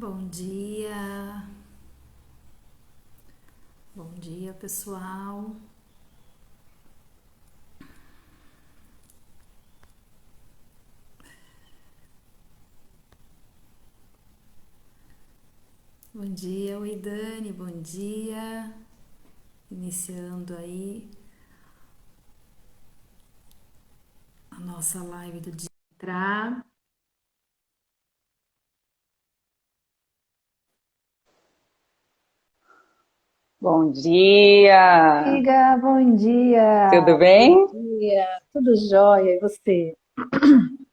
Bom dia, pessoal. Bom dia, oi Dani, bom dia. Iniciando aí a nossa live do dia. Entrar. Bom dia! Amiga, bom dia. Tudo Bom bem? dia. Tudo jóia, e você?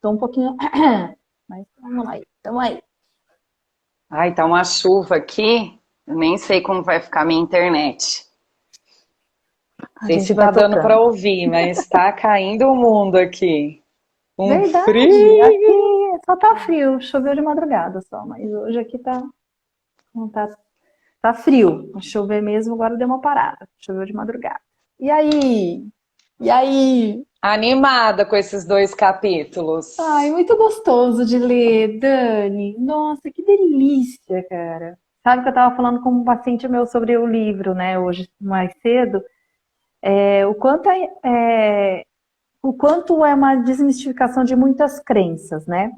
Tô um pouquinho, mas vamos lá, tamo aí. Ai, tá uma chuva aqui. Eu nem sei como vai ficar minha internet. Não A sei se gente vai tá dando para tocando. ouvir, mas tá caindo o mundo aqui. Um Verdade, aqui frio! só tá frio, choveu de madrugada só, mas hoje aqui não tá frio. Chover mesmo, agora deu uma parada. Choveu de madrugada. E aí? E aí? Animada com esses dois Ai, capítulos. muito gostoso de ler, Dani. Nossa, que delícia, cara. Sabe que eu estava falando com um paciente meu sobre o livro, né, hoje mais cedo, o quanto é uma desmistificação de muitas crenças, né,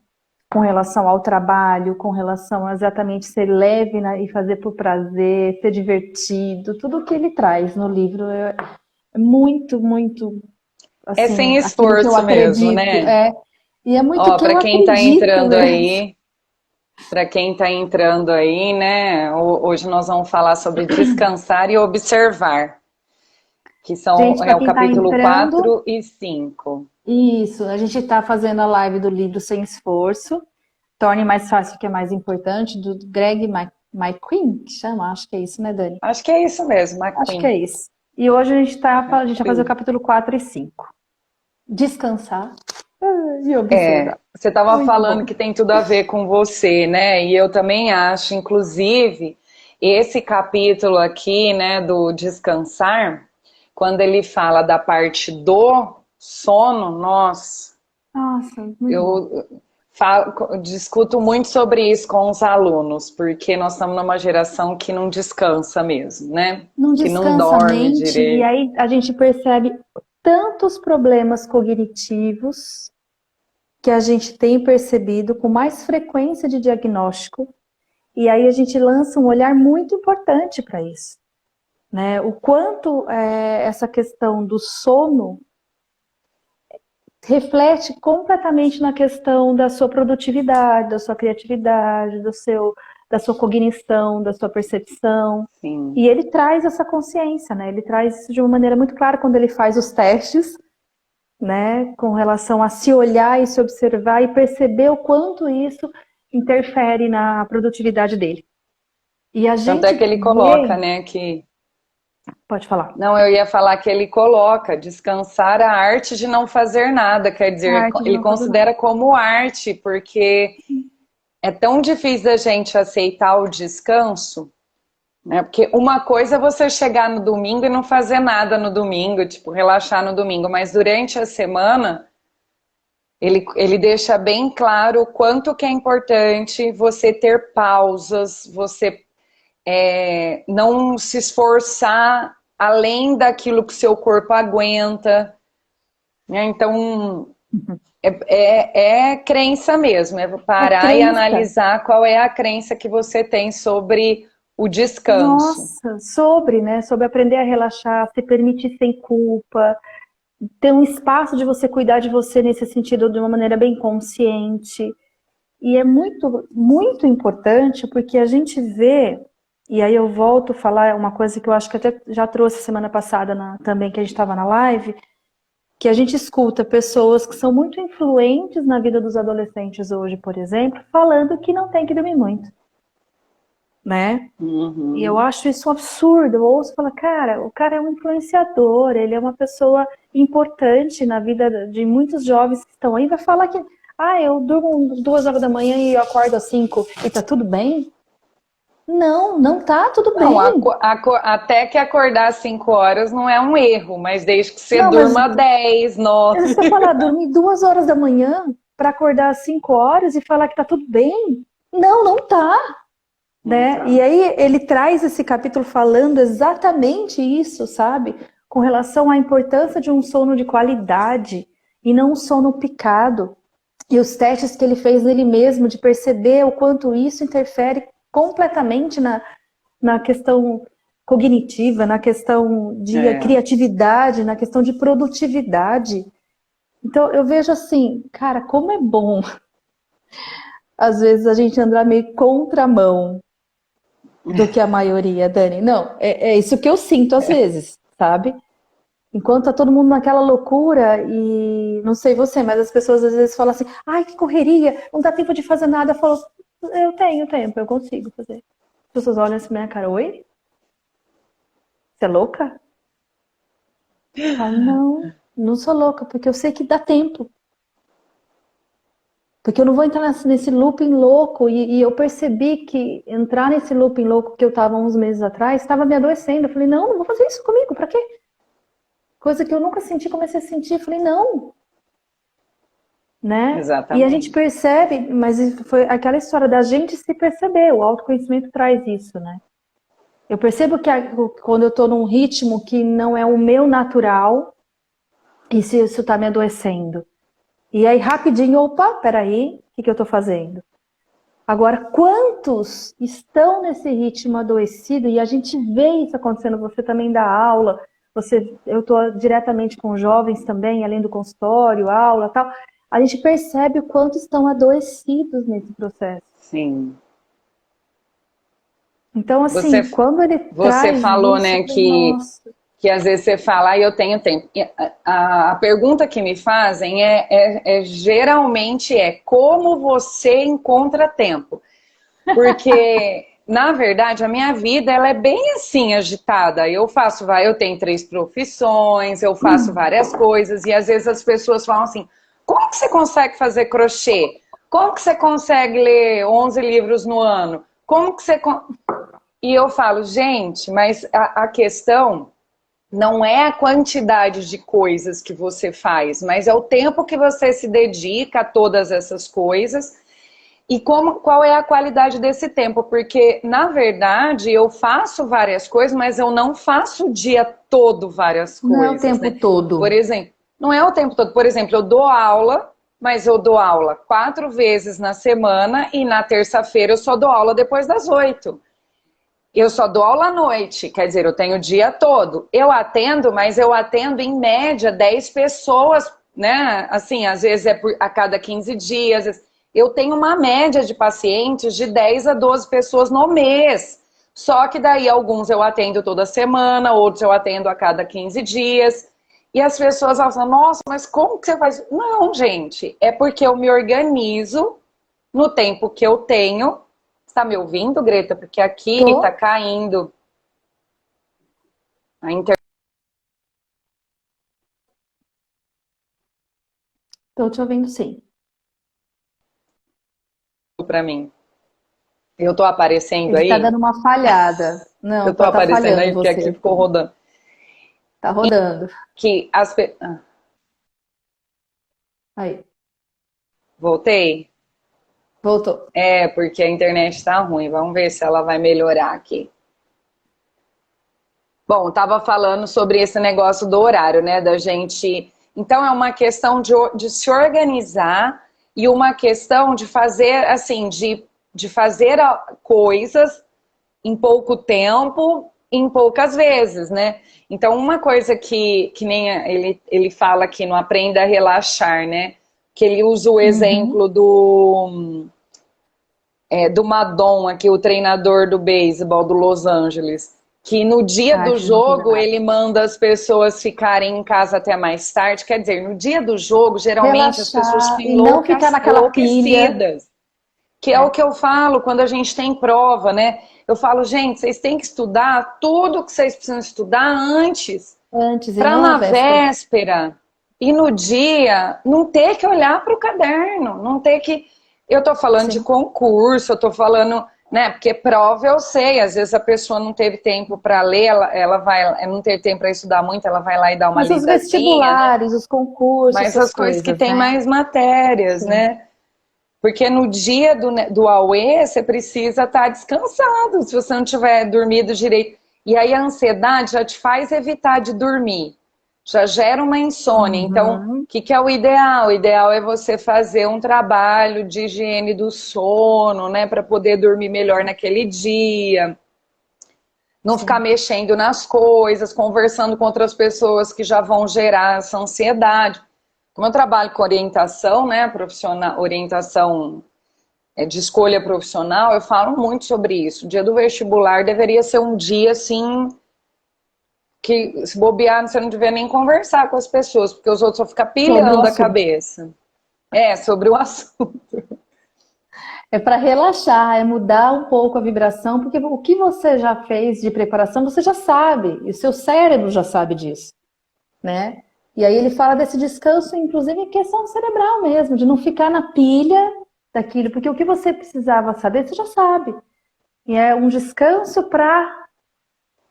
com relação ao trabalho, com relação a exatamente ser leve, né, e fazer por prazer, ser divertido, tudo que ele traz no livro é muito, muito, É assim, sem aquilo que eu esforço mesmo, acredito, né? e é muito o Ó, que eu acredito mesmo. para quem tá entrando aí, né? Hoje nós vamos falar sobre descansar e observar, que Gente, é para o quem está capítulo entrando, 4 e 5. isso, a gente está fazendo a live do livro Sem Esforço, Torne Mais Fácil que é Mais Importante, do Greg McQueen, que chama, acho que é isso, né, Dani? Acho que é isso mesmo, Acho que McQueen. é isso. E hoje a gente vai fazer o McQueen. capítulo 4 e 5. Descansar e observar. Você estava Muito falando bom. que tem tudo a ver com você, né? E eu também acho, inclusive, esse capítulo aqui, né, do descansar, quando ele fala da parte do sono, nossa, Nossa, muito bom. eu discuto muito sobre isso com os alunos, porque nós estamos numa geração que não descansa mesmo, né? Não Que não descansa a dorme mente e direito. aí a gente percebe tantos problemas cognitivos que a gente tem percebido com mais frequência de diagnóstico, e aí a gente lança um olhar muito importante para isso, né? O quanto essa questão do sono reflete completamente na questão da sua produtividade, da sua criatividade, da sua cognição, da sua percepção. Sim. E ele traz essa consciência, né? Ele traz isso de uma maneira muito clara quando ele faz os testes, né, com relação a se olhar e se observar e perceber o quanto isso interfere na produtividade dele. E a Tanto é gente que ele coloca, vê, né, que pode falar, não, eu ia falar que ele coloca descansar a arte de não fazer nada, quer a dizer, arte de ele não fazer nada. considera como arte, porque é tão difícil a gente aceitar o descanso, né? Porque uma coisa é você chegar no domingo e não fazer nada no domingo, tipo, relaxar no domingo, mas durante a semana ele deixa bem claro o quanto que é importante você ter pausas, você não se esforçar além daquilo que seu corpo aguenta, né? Então, é crença mesmo, é É parar e crença. analisar qual é a crença que você tem sobre o descanso. Nossa, sobre, né? Sobre aprender a relaxar, se permitir sem culpa, ter um espaço de você cuidar de você nesse sentido de uma maneira bem consciente. E é muito, muito importante porque a gente vê, e aí eu volto a falar uma coisa que eu acho que até já trouxe semana passada também, que a gente estava na live, que a gente escuta pessoas que são muito influentes na vida dos adolescentes hoje, por exemplo, falando que não tem que dormir muito, né? E eu Uhum. acho isso um absurdo. Eu ouço falar, cara, o cara é um influenciador, ele é uma pessoa importante na vida de muitos jovens que estão aí, vai falar que, eu durmo 2 horas da manhã e eu acordo às 5 e tá tudo bem? Não, não tá tudo Não, bem. até que acordar às 5 horas não é um erro, mas desde que você Não, mas durma 10, é 9. isso que eu falar, dormir 2 horas da manhã para acordar às 5 horas e falar que tá tudo bem? Não, não tá. né? Exato. E aí ele traz esse capítulo falando exatamente isso, sabe? Com relação à importância de um sono de qualidade e não um sono picado. E os testes que ele fez nele mesmo, de perceber o quanto isso interfere completamente na questão cognitiva, na questão de criatividade, na questão de produtividade. Então eu vejo assim, cara, como é bom às vezes a gente andar meio contramão do que a maioria, Dani. Não, é isso que eu sinto às vezes, sabe? Enquanto tá todo mundo naquela loucura e não sei você, mas as pessoas às vezes falam assim, ai, que correria, não dá tempo de fazer nada. Eu falo, eu tenho tempo, eu consigo fazer. As pessoas olham assim pra minha cara, oi? Você é louca? Eu falo, não, não sou louca, porque eu sei que dá tempo. Porque eu não vou entrar nesse looping louco. E eu percebi que entrar nesse looping louco que eu estava uns meses atrás estava me adoecendo. Eu falei, não vou fazer isso comigo, pra quê? Coisa que eu nunca senti, comecei a sentir. Eu falei, não. Né? E a gente Exatamente. percebe, mas foi aquela história da gente se perceber. O autoconhecimento traz isso, né? Eu percebo que quando eu estou num ritmo que não é o meu natural, e se isso está me adoecendo. E aí, rapidinho, opa, peraí, o que eu estou fazendo? Agora, quantos estão nesse ritmo adoecido? E a gente vê isso acontecendo, você também dá aula, eu estou diretamente com jovens também, além do consultório, aula tal. A gente percebe o quanto estão adoecidos nesse processo. Sim. Então, assim, quando ele Você traz falou, isso, né, eu falei, nossa. que às vezes você fala, ah, eu tenho tempo. E a pergunta que me fazem geralmente como você encontra tempo? Porque, na verdade, a minha vida ela é bem assim agitada. Eu tenho 3 profissões, eu faço várias coisas, e às vezes as pessoas falam assim, como que você consegue fazer crochê? Como que você consegue ler 11 livros no ano? Como que você... E eu falo, gente, mas a questão não é a quantidade de coisas que você faz, mas é o tempo que você se dedica a todas essas coisas e qual é a qualidade desse tempo. Porque, na verdade, eu faço várias coisas, mas eu não faço o dia todo várias Não é o coisas, tempo né? Por todo. exemplo, não é o tempo todo. Por exemplo, eu dou aula, mas eu dou aula 4 vezes na semana e na terça-feira eu só dou aula depois das 8. Eu só dou aula à noite, quer dizer, eu tenho o dia todo. Eu atendo, mas eu atendo em média 10 pessoas, né? Assim, às vezes a cada 15 dias. Eu tenho uma média de pacientes de 10 a 12 pessoas no mês. Só que daí alguns eu atendo toda semana, outros eu atendo a cada 15 dias. E as pessoas falam, nossa, mas como que você faz? Não, gente, é porque eu me organizo no tempo que eu tenho. Está me ouvindo, Greta? Porque aqui está Tô, caindo a internet tô te ouvindo sim. para mim. Eu estou aparecendo Ele tá aí? dando uma falhada. Eu Não, estou tá aparecendo falhando aí porque aqui você. ficou rodando. Tá rodando. Que Aí, Voltei? voltou. É, porque a internet está ruim. Vamos ver se ela vai melhorar aqui. Bom, estava falando sobre esse negócio do horário, né? Da gente. Então, é uma questão de se organizar e uma questão de fazer, assim, de fazer coisas em pouco tempo, em poucas vezes, né? Então, uma coisa que nem ele fala aqui no Aprenda a Relaxar, né? Que ele usa o Uhum. exemplo do Madon, aqui, o treinador do beisebol do Los Angeles, que no dia Ai, do que não fiz jogo nada. ele manda as pessoas ficarem em casa até mais tarde. Quer dizer, no dia do jogo, geralmente as pessoas Relaxar ficam e não ficar naquela pilha. enlouquecidas. Que é o É. que eu falo quando a gente tem prova, né? Eu falo, gente, vocês têm que estudar tudo que vocês precisam estudar antes, Antes e para não a na véspera. véspera e no dia não ter que olhar para o caderno, não ter que. Eu estou falando de Sim. concurso, eu estou falando, né? Porque prova eu sei, às vezes a pessoa não teve tempo para ler, ela vai, não teve tempo para estudar muito, ela vai lá e dá uma Mas os lidazinha, né? vestibulares, os concursos, Mas essas as coisas que coisas, tem né? mais matérias, Sim. né? Porque no dia do Aue, você precisa estar descansado, se você não tiver dormido direito. E aí a ansiedade já te faz evitar de dormir. Já gera uma insônia. Então, o que é o ideal? O ideal é você fazer um trabalho de higiene do sono, né? Para poder dormir melhor naquele dia. Não ficar mexendo nas coisas, conversando com outras pessoas que já vão gerar essa ansiedade. Como eu trabalho com orientação, né, profissional, orientação de escolha profissional, eu falo muito sobre isso. O dia do vestibular deveria ser um dia, assim, que se bobear, você não devia nem conversar com as pessoas, porque os outros vão ficar pilhando a cabeça. Sobre o assunto. É para relaxar, é mudar um pouco a vibração, porque o que você já fez de preparação, você já sabe, e o seu cérebro já sabe disso, né? E aí ele fala desse descanso, inclusive em questão cerebral mesmo, de não ficar na pilha daquilo, porque o que você precisava saber, você já sabe. E é um descanso para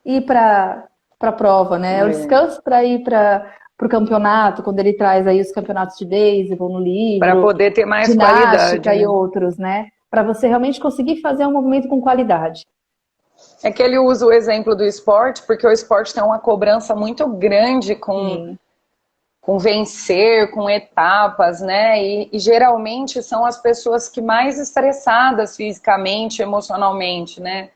ir para a prova, né? É o descanso para ir para o campeonato, quando ele traz aí os campeonatos de beisebol no livro. Para poder ter mais ginástica qualidade. E outros, né? Para você realmente conseguir fazer um movimento com qualidade. É que ele usa o exemplo do esporte, porque o esporte tem uma cobrança muito grande com vencer, com etapas, né? E geralmente são as pessoas que mais estressadas fisicamente, emocionalmente, né?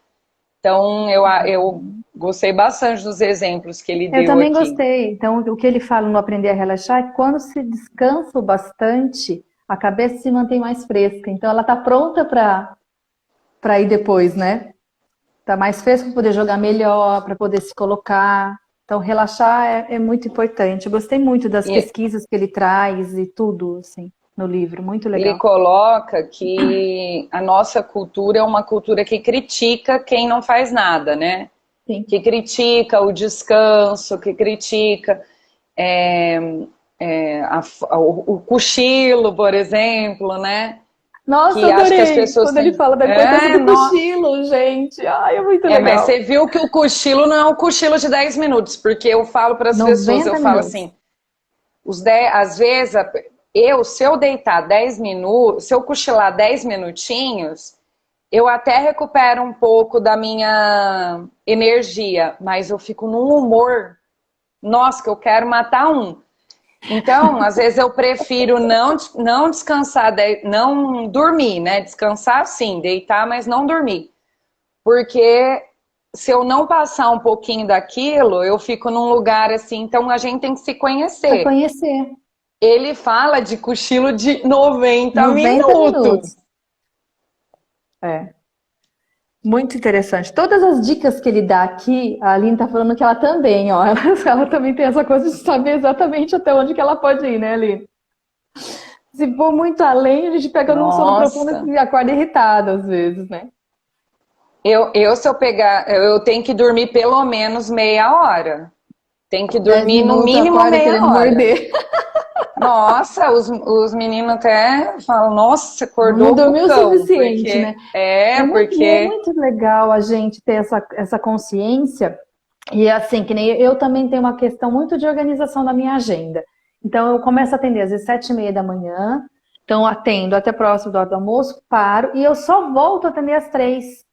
Então eu gostei bastante dos exemplos que ele deu aqui. Eu também gostei. Então o que ele fala no Aprender a Relaxar é que quando se descansa bastante, a cabeça se mantém mais fresca. Então ela está pronta para ir depois, né? Está mais fresca para poder jogar melhor, para poder se colocar. Então, relaxar é muito importante. Eu gostei muito das pesquisas que ele traz e tudo, assim, no livro. Muito legal. Ele coloca que a nossa cultura é uma cultura que critica quem não faz nada, né? Sim. Que critica o descanso, que critica o cochilo, por exemplo, né? Nossa, que eu adorei acho que as pessoas quando ele fala da importância do cochilo, gente. Ai, é muito legal. Mas você viu que o cochilo não é um cochilo de 10 minutos, porque eu falo para as pessoas, eu falo assim, às vezes, se eu deitar 10 minutos, se eu cochilar 10 minutinhos, eu até recupero um pouco da minha energia, mas eu fico num humor, nossa, que eu quero matar um. Então, às vezes eu prefiro não descansar, não dormir, né? Descansar sim, deitar, mas não dormir. Porque se eu não passar um pouquinho daquilo, eu fico num lugar assim, então a gente tem que se conhecer. Ele fala de cochilo de 90 minutos. Muito interessante. Todas as dicas que ele dá aqui, a Aline tá falando que ela também, ó. Ela também tem essa coisa de saber exatamente até onde que ela pode ir, né, Aline? Se for muito além, a gente pega num sono profundo e acorda irritado às vezes, né? Se eu pegar, eu tenho que dormir pelo menos meia hora. Tem que dormir no mínimo meia hora. Morder. Nossa, os meninos até falam, nossa, acordou. Não dormiu o suficiente, porque, né? É muito legal a gente ter essa consciência. E assim, que nem eu também tenho uma questão muito de organização da minha agenda. Então eu começo a atender às vezes 7h30 da manhã, então atendo até próximo da hora do almoço, paro e eu só volto a atender às 3.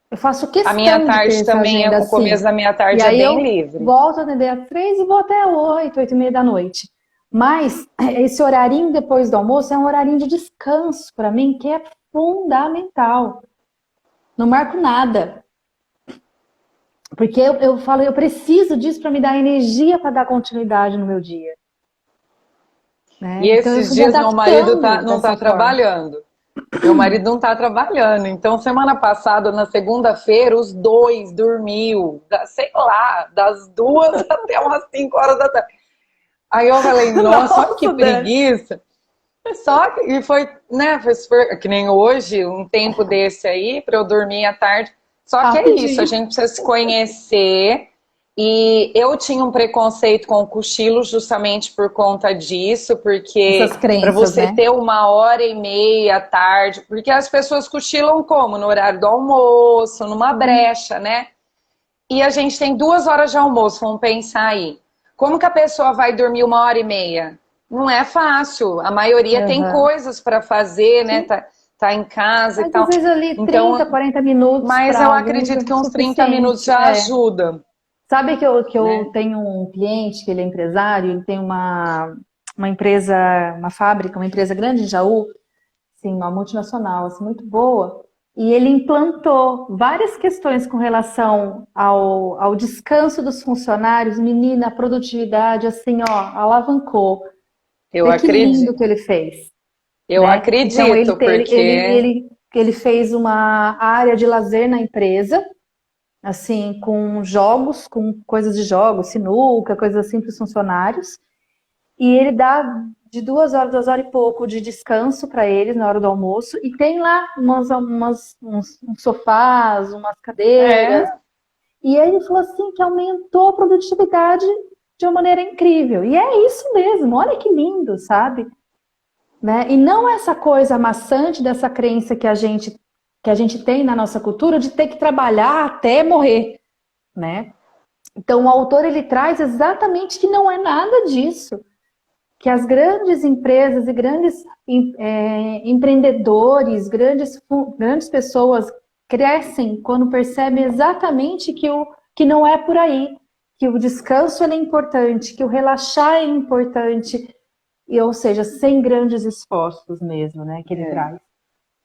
Eu faço questão a minha tarde de ter também agenda, o começo assim. da minha tarde é bem livre. Volto a atender às 3 e vou até 8h30 da noite. Mas esse horarinho depois do almoço é um horarinho de descanso para mim, que é fundamental. Não marco nada. Porque eu falo, eu preciso disso para me dar energia para dar continuidade no meu dia. Né? E então, esses dias meu marido não está trabalhando. Meu marido não está trabalhando. Então, semana passada, na segunda-feira, os dois dormiu, sei lá, das 2 até umas 5 horas da tarde. Aí eu falei, nossa que preguiça. Só que foi, né, foi super, que nem hoje, um tempo desse aí, para eu dormir à tarde. Só que é isso, a gente precisa se conhecer. E eu tinha um preconceito com o cochilo justamente por conta disso, porque para você ter 1h30 à tarde, porque as pessoas cochilam como? No horário do almoço, numa brecha, né? E a gente tem 2 horas de almoço, vamos pensar aí. Como que a pessoa vai dormir 1h30? não é fácil. A maioria tem coisas para fazer, né? Tá em casa Mas e tal. às vezes ali Então, 30, 40 minutos mas para eu alguns é acredito que uns 30 minutos suficiente. já ajuda, Sabe que eu né? tenho um cliente, que ele é empresário, ele tem uma empresa, uma fábrica, uma empresa grande em Jaú, assim, uma multinacional, assim, muito boa, e ele implantou várias questões com relação ao descanso dos funcionários, menina, a produtividade, assim, ó, alavancou. Eu Vê que lindo que acredito. ele fez, Eu né? Então, acredito, porque ele fez uma área de lazer na empresa, assim, com jogos, com coisas de jogos, sinuca, coisas assim para os funcionários. E ele dá de 2 horas e pouco de descanso para eles na hora do almoço. E tem lá uns sofás, umas cadeiras. é, E aí ele falou assim que aumentou a produtividade de uma maneira incrível. E é isso mesmo, olha que lindo, sabe? Né? E não essa coisa maçante dessa crença que a gente tem na nossa cultura de ter que trabalhar até morrer, né? Então o autor ele traz exatamente que não é nada disso, que as grandes empresas e grandes empreendedores, grandes pessoas crescem quando percebem exatamente que não é por aí, que o descanso ele é importante, que o relaxar é importante, ou seja, sem grandes esforços mesmo, né, que ele traz.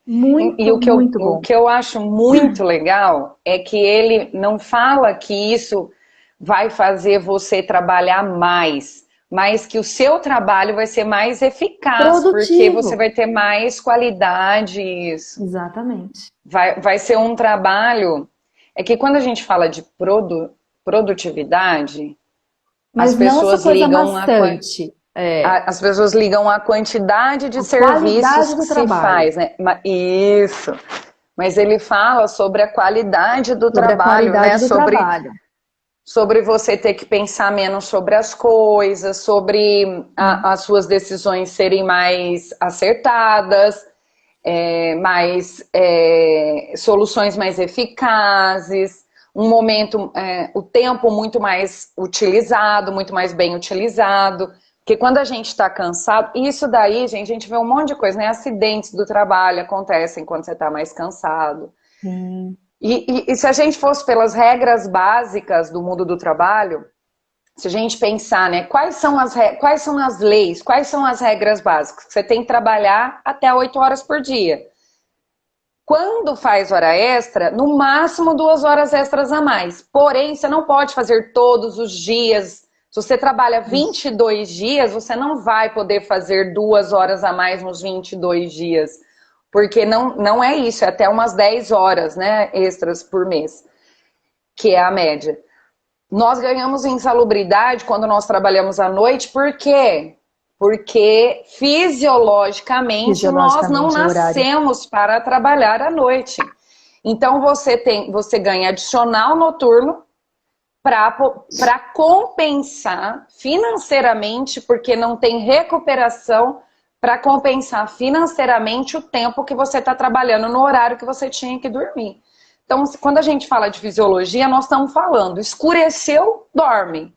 e Muito, muito o bom. que eu acho muito legal é que ele não fala que isso vai fazer você trabalhar mais, mas que o seu trabalho vai ser mais eficaz, porque você Produtivo. vai ter mais qualidade, isso. Exatamente. Vai ser um trabalho. É que quando a gente fala de produtividade, as Mas não essa pessoas coisa ligam maçante. as pessoas ligam a quantidade de A serviços qualidade que do se trabalho. faz, né? Isso. Mas ele fala sobre a qualidade do Sobre a trabalho, né? qualidade do trabalho. Sobre você ter que pensar menos sobre as coisas, sobre as suas decisões serem mais acertadas, soluções mais eficazes, um momento, o tempo muito mais utilizado, muito mais bem utilizado. Porque quando a gente está cansado, e isso daí, gente, a gente vê um monte de coisa, né? Acidentes do trabalho acontecem quando você está mais cansado. Sim. E se a gente fosse pelas regras básicas do mundo do trabalho, se a gente pensar, né, quais são as leis, quais são as regras básicas? Você tem que trabalhar até 8 horas por dia. Quando faz hora extra, no máximo 2 horas extras a mais. Porém, você não pode fazer todos os dias. Se você trabalha 22 dias, você não vai poder fazer 2 horas a mais nos 22 dias. Porque não é isso, é até umas 10 horas, né, extras por mês, que é a média. Nós ganhamos insalubridade quando nós trabalhamos à noite, por quê? Porque fisiologicamente nós não Fisiologicamente, o horário. nascemos para trabalhar à noite. Então você ganha adicional noturno para compensar financeiramente, porque não tem recuperação para compensar financeiramente o tempo que você está trabalhando no horário que você tinha que dormir. Então, quando a gente fala de fisiologia, nós estamos falando, escureceu, dorme.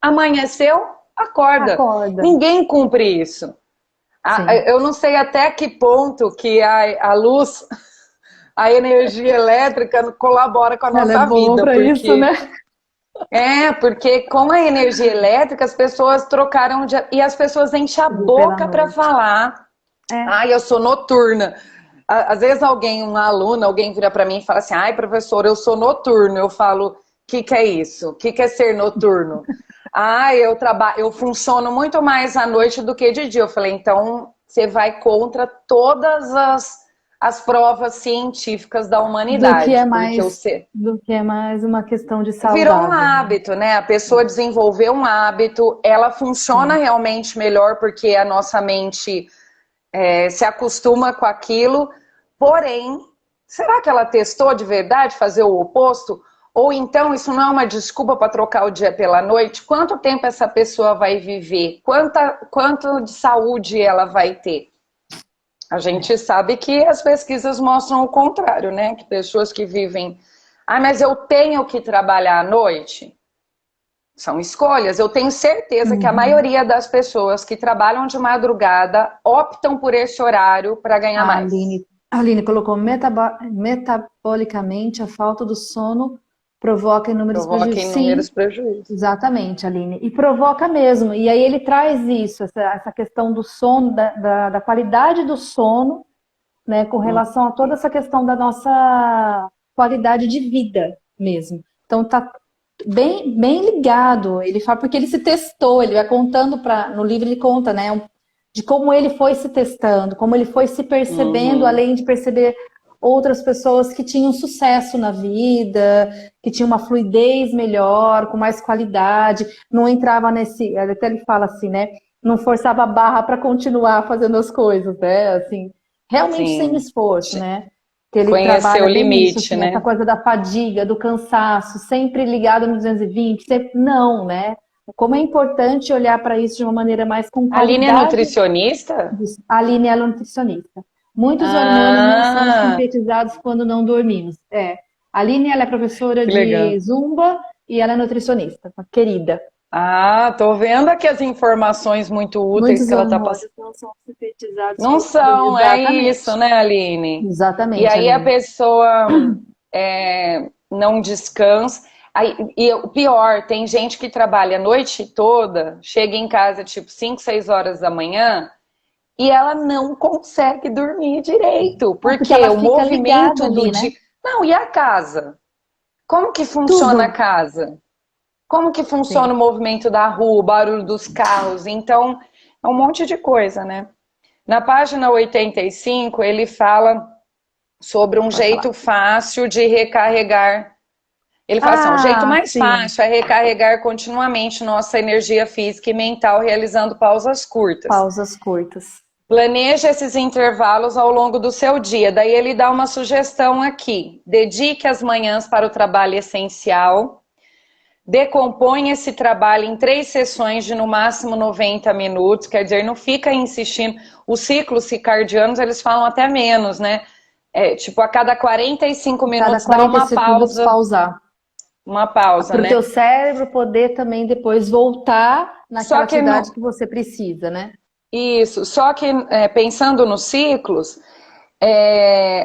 Amanheceu, acorda. Acorda. Ninguém cumpre isso. Sim. Eu não sei até que ponto que a luz, a energia elétrica colabora com a Ela é nossa boa vida, para isso, porque né? porque com a energia elétrica as pessoas trocaram e as pessoas enchem a Pela boca para noite. falar. É. Ai, eu sou noturna. Às vezes um aluno, alguém vira para mim e fala assim, ai, professor, eu sou noturno. Eu falo, o que é isso? O que é ser noturno? Eu funciono muito mais à noite do que de dia. Eu falei, então você vai contra todas as provas científicas da humanidade, porque Do que é mais uma questão de virou um saudável, né? hábito, né? A pessoa desenvolveu um hábito, ela funciona Sim. realmente melhor porque a nossa mente se acostuma com aquilo, porém, será que ela testou de verdade fazer o oposto? Ou então isso não é uma desculpa para trocar o dia pela noite? Quanto tempo essa pessoa vai viver? Quanto de saúde ela vai ter? A gente sabe que as pesquisas mostram o contrário, né? Que pessoas que vivem... mas eu tenho que trabalhar à noite? São escolhas. Eu tenho certeza que a Uhum. maioria das pessoas que trabalham de madrugada optam por esse horário para ganhar A mais. Aline colocou metabolicamente a falta do sono provoca inúmeros Provoca prejuízos. Sim, inúmeros prejuízos. exatamente, Aline. E provoca mesmo. E aí ele traz isso, essa questão do sono, da qualidade do sono, né, com relação a toda essa questão da nossa qualidade de vida mesmo. Então tá bem ligado. Ele fala porque ele se testou, ele vai contando no livro ele conta, né, de como ele foi se testando, como ele foi se percebendo, Uhum. além de perceber outras pessoas que tinham sucesso na vida, que tinham uma fluidez melhor, com mais qualidade, não entrava nesse, até ele fala assim, né, não forçava a barra para continuar fazendo as coisas, né, assim, realmente sem Sim. esforço, né? Que ele Conhecer o trabalha bem isso, limite, assim, essa né? coisa da fadiga, do cansaço, sempre ligado no 220, sempre não, né? Como é importante olhar para isso de uma maneira mais com A Aline é qualidade. nutricionista? A Aline é nutricionista. Muitos hormônios não são Ah, sintetizados quando não dormimos. É. A Aline, ela é professora que legal. de Zumba e ela é nutricionista, uma querida. Ah, tô vendo aqui as informações muito úteis Muitos que ela tá passando. hormônios não são sintetizados Não quando não dormimos. são, é isso, Exatamente. né, Aline? E Exatamente, aí a Aline. pessoa não descansa. Aí, e o pior, tem gente que trabalha a noite toda, chega em casa tipo 5, 6 horas da manhã e ela não consegue dormir direito, É porque porque ela o fica ligada movimento do ali, né? dia. Não, e a casa? Como que funciona a Tudo. casa? Como que funciona Sim. o movimento da rua, o barulho dos carros? Então, é um monte de coisa, né? Na página 85, ele fala sobre um Pode falar. jeito fácil de recarregar. Ele fala assim: o jeito Ah, mais sim. fácil é recarregar continuamente nossa energia física e mental, realizando pausas curtas. Pausas curtas. Planeje esses intervalos ao longo do seu dia. Daí ele dá uma sugestão aqui: dedique as manhãs para o trabalho essencial. Decompõe esse trabalho em 3 sessões de no máximo 90 minutos, quer dizer, não fica insistindo. Os ciclos circadianos, eles falam até menos, né? Tipo, a cada 45 Cada minutos dá 45 minutos pausar. uma pausa, Para o teu né? cérebro poder também depois voltar naquela Só que atividade no, que você precisa, né? isso, só que pensando nos ciclos,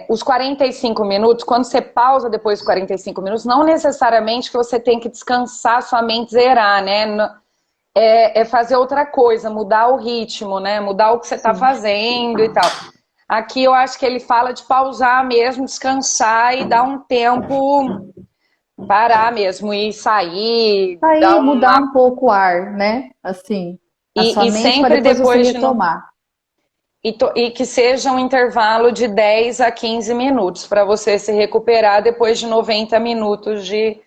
os 45 minutos, quando você pausa depois dos 45 minutos, não necessariamente que você tem que descansar, sua mente zerar, né? É fazer outra coisa, mudar o ritmo, né? Mudar o que você está Sim. fazendo e tal. Aqui eu acho que ele fala de pausar mesmo, descansar e dar um tempo, parar mesmo e sair, Aí dar mudar uma. um pouco o ar, né? Assim, a sua E mente para sempre depois você depois de. retomar. E que seja um intervalo de 10 a 15 minutos para você se recuperar depois de 90 minutos de.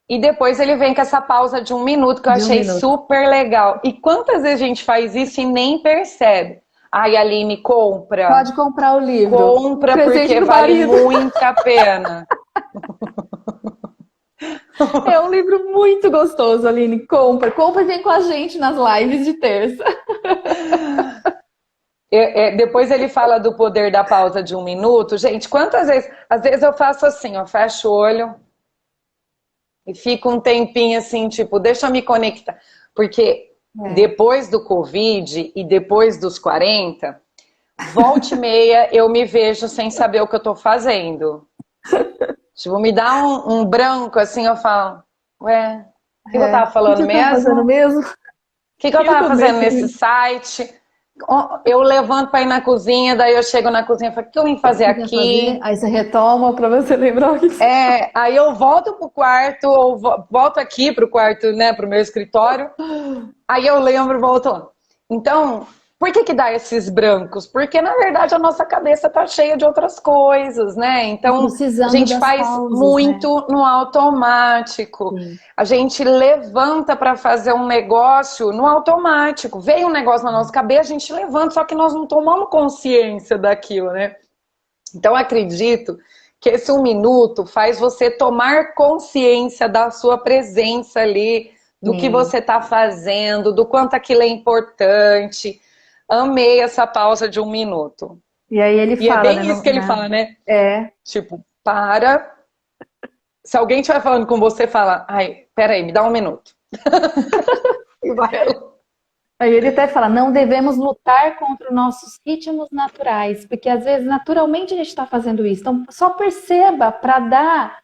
E depois ele vem com essa pausa de 1 minuto que eu De um achei minuto. super legal. E quantas vezes a gente faz isso e nem percebe? Ai, Aline, compra. Pode comprar o livro. Compra Presente porque pro vale marido. muito a pena. É um livro muito gostoso, Aline. Compra. Compra e vem com a gente nas lives de terça. Depois ele fala do poder da pausa de 1 minuto. Gente, quantas vezes? Às vezes eu faço assim, eu fecho o olho e fico um tempinho assim, tipo, deixa eu me conectar. Porque É. depois do Covid e depois dos 40, volta e meia eu me vejo sem saber o que eu tô fazendo. Tipo, me dá um branco assim, eu falo, ué, o que eu É. tava O que falando eu tava mesmo? fazendo O mesmo? que eu Eu tava também. fazendo nesse site? Eu levanto para ir na cozinha, daí eu chego na cozinha e falo, o que eu vim fazer O que ia fazer? aqui? Aí você retoma para você lembrar o que você... Aí eu volto pro quarto, ou volto aqui pro quarto, né, pro meu escritório, aí eu lembro e volto lá. Então, por que que dá esses brancos? Porque, na verdade, a nossa cabeça tá cheia de outras coisas, né? Então, a Precisando gente das faz pausas, né? muito no automático. Sim. A gente levanta para fazer um negócio no automático. Veio um negócio na nossa cabeça, a gente levanta, só que nós não tomamos consciência daquilo, né? Então, acredito que esse 1 minuto faz você tomar consciência da sua presença ali, do que Sim. você está fazendo, do quanto aquilo é importante. Amei essa pausa de 1 minuto. E aí ele E é fala, né? bem isso que ele fala, né? É, Tipo, para, Se alguém estiver falando com você, fala, ai, peraí, me dá um minuto. E vai. Aí ele até fala, não devemos lutar contra os nossos ritmos naturais, porque às vezes naturalmente a gente está fazendo isso. Então só perceba para dar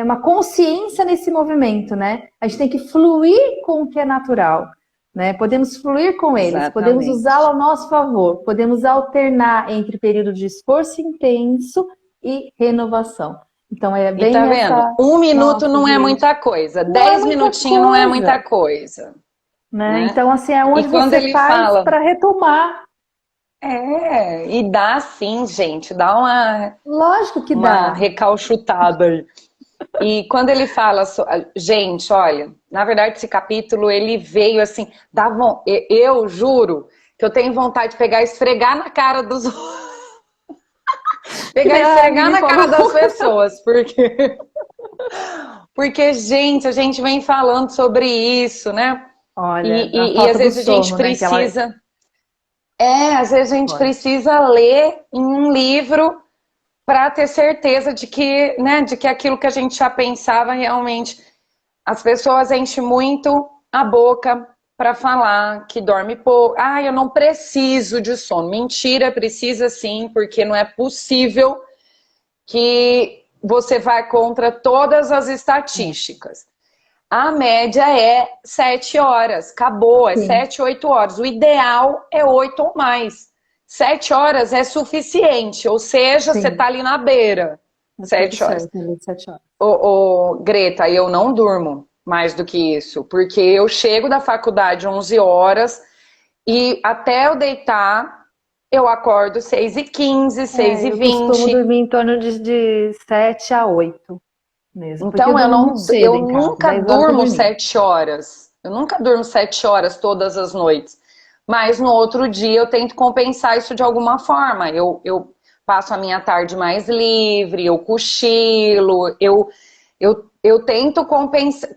uma consciência nesse movimento, né? A gente tem que fluir com o que é natural, né? Podemos fluir com eles, Exatamente. podemos usá-lo ao nosso favor, podemos alternar entre período de esforço intenso e renovação. Então é bem E tá vendo? Um minuto não é muita coisa, 10 minutinhos não é muita coisa. Né? Então, assim, é onde você faz para retomar. E dá sim, gente, dá uma... Lógico que uma dá. recalchutada aí. E quando ele fala... Gente, olha, na verdade esse capítulo, ele veio assim... Eu juro que eu tenho vontade de pegar e esfregar na cara dos... pegar e esfregar na cara das pessoas, porque, gente, a gente vem falando sobre isso, né? Olha, e às vezes a gente precisa... às vezes a gente precisa ler em um livro para ter certeza de que, né, de que aquilo que a gente já pensava realmente... As pessoas enchem muito a boca para falar que dorme pouco. Ah, eu não preciso de sono. Mentira, precisa sim, porque não é possível que você vá contra todas as estatísticas. A média é 7 horas, acabou, é 7, 8 horas. O ideal é 8 ou mais. 7 horas é suficiente, ou seja, você tá ali na beira. 7 horas. 7 horas. Greta, eu não durmo mais do que isso, porque eu chego da faculdade 11 horas e até eu deitar, eu acordo 6h15, 6h20. Eu costumo dormir em torno de 7 a 8. Mesmo, então eu nunca durmo 7 horas. Eu nunca durmo 7 horas todas as noites. Mas no outro dia eu tento compensar isso de alguma forma. Eu passo a minha tarde mais livre, eu cochilo, eu tento compensar,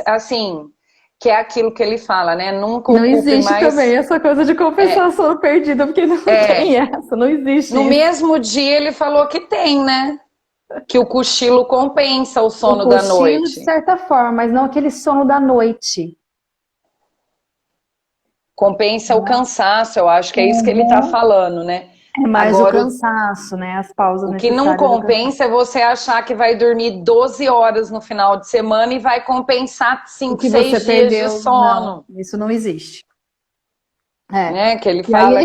assim, que é aquilo que ele fala, né? Nunca não existe mais... também essa coisa de compensar sono perdido, porque não tem essa, não existe. No mesmo dia ele falou que tem, né? Que o cochilo compensa o sono da noite. O cochilo, de certa forma, mas não aquele sono da noite. Compensa o cansaço, eu acho que é isso que ele tá falando, né? É mais agora, o cansaço, né? As pausas necessárias. O que não compensa é você achar que vai dormir 12 horas no final de semana e vai compensar 5, 6 dias de sono. Não, isso não existe. Né? Que ele fala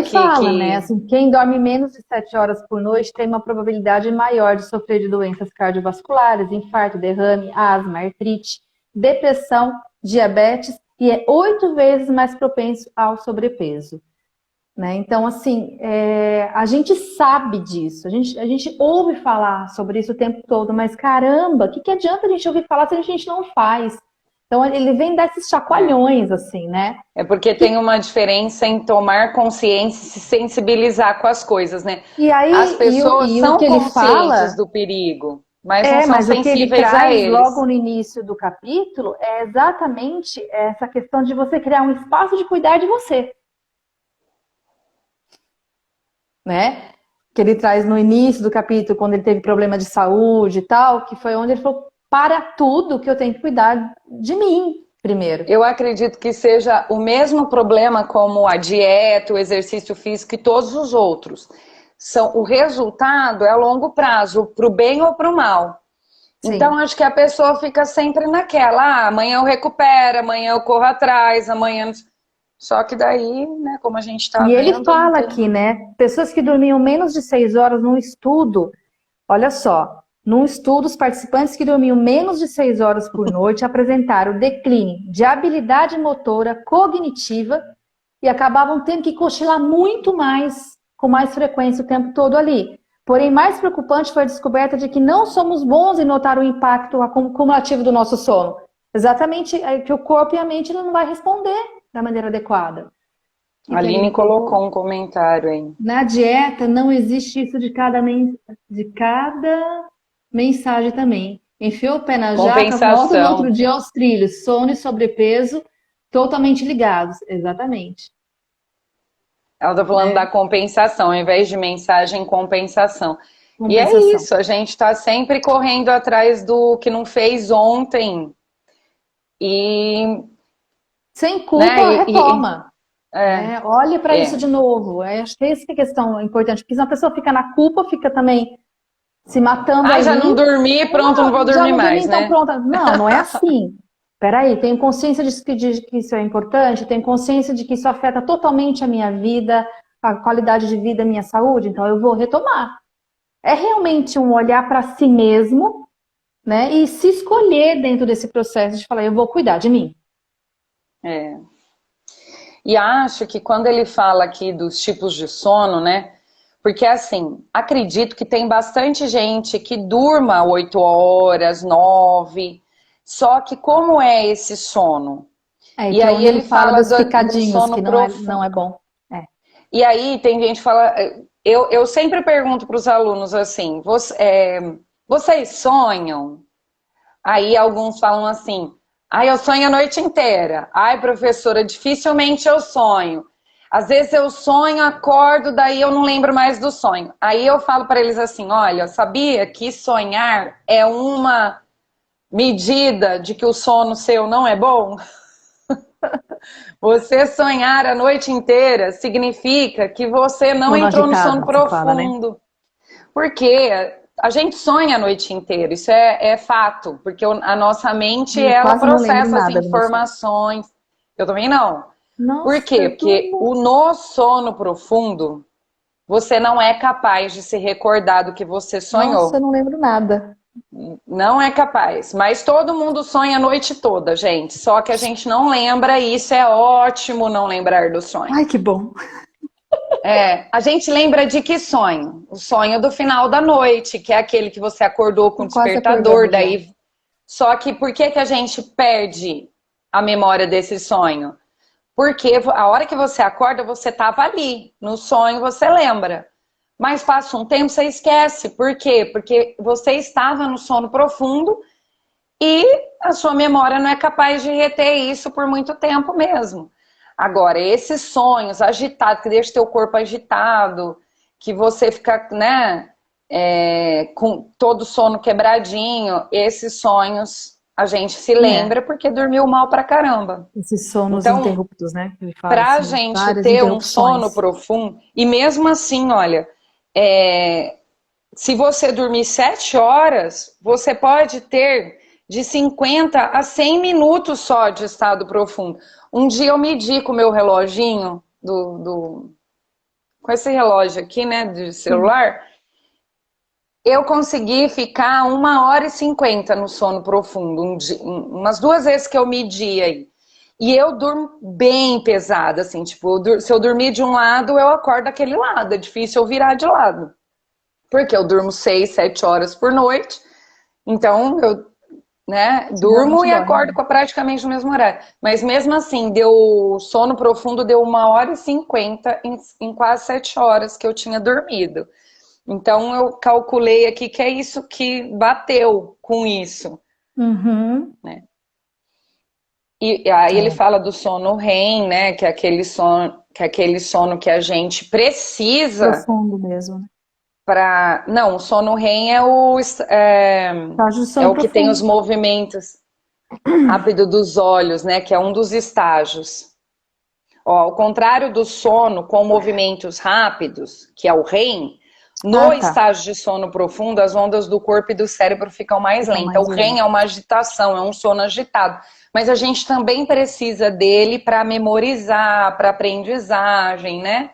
né? Assim, quem dorme menos de 7 horas por noite tem uma probabilidade maior de sofrer de doenças cardiovasculares, infarto, derrame, asma, artrite, depressão, diabetes e é 8 vezes mais propenso ao sobrepeso. Né? Então, assim, a gente sabe disso, a gente ouve falar sobre isso o tempo todo, mas caramba, o que adianta a gente ouvir falar se a gente não faz? Então, ele vem dar esses chacoalhões, assim, né? É porque tem uma diferença em tomar consciência e se sensibilizar com as coisas, né? E aí, as pessoas são conscientes do perigo, mas não são sensíveis o que ele a traz eles. Logo no início do capítulo é exatamente essa questão de você criar um espaço de cuidar de você. Né? Que ele traz no início do capítulo, quando ele teve problema de saúde e tal, que foi onde ele falou, para tudo que eu tenho que cuidar de mim primeiro. Eu acredito que seja o mesmo problema como a dieta, o exercício físico e todos os outros. O resultado é a longo prazo, para o bem ou para o mal. Sim. Então, acho que a pessoa fica sempre naquela, amanhã eu recupero, amanhã eu corro atrás, amanhã... Só que daí, né, como a gente tá vendo... E ele fala aqui, né, pessoas que dormiam menos de 6 horas num estudo, olha só, num estudo, os participantes que dormiam menos de 6 horas por noite apresentaram declínio de habilidade motora, cognitiva e acabavam tendo que cochilar muito mais, com mais frequência o tempo todo ali. Porém, mais preocupante foi a descoberta de que não somos bons em notar o impacto cumulativo do nosso sono. Exatamente, que o corpo e a mente não vai responder da maneira adequada. A Aline colocou um comentário aí. Na dieta não existe isso de cada mensagem também. Enfiou o pé na jaca, volta no outro dia aos trilhos. Sono e sobrepeso totalmente ligados. Exatamente. Ela está falando da compensação, ao invés de mensagem, compensação. E é compensação. isso, a gente está sempre correndo atrás do que não fez ontem. E, Sem culpa, né, retoma. é, Né? Olhe para isso é. de novo. Acho que essa que é a questão importante, porque se a pessoa fica na culpa, fica também se matando Ah, já não ali, dormi, pronto, não vou já dormir não dormi, mais, então né? pronto. Não, não é assim. Peraí, tenho consciência de que isso é importante, tenho consciência de que isso afeta totalmente a minha vida, a qualidade de vida, a minha saúde, então eu vou retomar. É realmente um olhar para si mesmo, né? E se escolher dentro desse processo de falar, eu vou cuidar de mim. É. E acho que quando ele fala aqui dos tipos de sono, né? Porque assim, acredito que tem bastante gente que durma 8 horas, 9. Só que como é esse sono? É E que é aí onde ele ele fala fala dos do picadinhos, sono que não profundo. é bom. É. E aí tem gente que fala. Eu sempre pergunto para os alunos assim: vocês sonham? Aí alguns falam assim: ai, eu sonho a noite inteira. Ai, professora, dificilmente eu sonho. Às vezes eu sonho, acordo, daí eu não lembro mais do sonho. Aí eu falo para eles assim: olha, sabia que sonhar é uma medida de que o sono seu não é bom? Você sonhar a noite inteira significa que você não Sono entrou no sono agitado, você fala, né? profundo. Porque a gente sonha a noite inteira, isso é fato, porque a nossa mente, Eu ela quase não lembro processa as nada do meu sonho. informações. Eu também não. Por Nossa, quê? eu Porque durmo. no sono profundo, você não é capaz de se recordar do que você Nossa, eu sonhou. não lembro nada. Não é capaz. Mas todo mundo sonha a noite toda, gente. Só que a gente não lembra e isso é ótimo não lembrar do sonho. Ai, que bom. A gente lembra de que sonho? O sonho do final da noite, que é aquele que você acordou com o Tô quase despertador, acordando já. daí. Só que por que que a gente perde a memória desse sonho? Porque a hora que você acorda, você estava ali. No sonho você lembra. Mas passa um tempo, você esquece. Por quê? Porque você estava no sono profundo e a sua memória não é capaz de reter isso por muito tempo mesmo. Agora, esses sonhos agitados, que deixa teu corpo agitado, que você fica, né, com todo o sono quebradinho, esses sonhos a gente se É, lembra porque dormiu mal pra caramba. esses sonos Então, interruptos, né? Que ele fala pra assim, gente várias ter um sono interrupções. profundo, e mesmo assim, olha, é, se você dormir 7 horas, você pode ter de 50 a 100 minutos só de estado profundo. Um dia eu medi com o meu reloginho, com esse relógio aqui, né, de Sim. celular, eu consegui ficar 1 hora e 50 no sono profundo, umas 2 vezes que eu medi aí. E eu durmo bem pesada, assim, tipo, se eu dormir de um lado, eu acordo daquele lado, é difícil eu virar de lado. Porque eu durmo 6, 7 horas por noite, então eu, né, Você durmo realmente e dorme, acordo né? praticamente no mesmo horário. Mas mesmo assim, deu sono profundo, deu 1 hora e 50 em quase 7 horas que eu tinha dormido. Então eu calculei aqui que é isso que bateu com isso, Uhum. né? E aí ele É, fala do sono REM, né, que é aquele sono que a gente precisa profundo mesmo, né? para. Não, o sono REM Estágio de é sono o que tem os profundo. movimentos rápidos dos olhos, né? Que é um dos estágios. Ó, ao contrário do sono com movimentos rápidos, que é o REM, Ah, no tá. estágio de sono profundo, as ondas do corpo e do cérebro ficam mais Ficam lentas. mais O REM é lentas. uma agitação, é um sono agitado. Mas a gente também precisa dele para memorizar, para aprendizagem, né?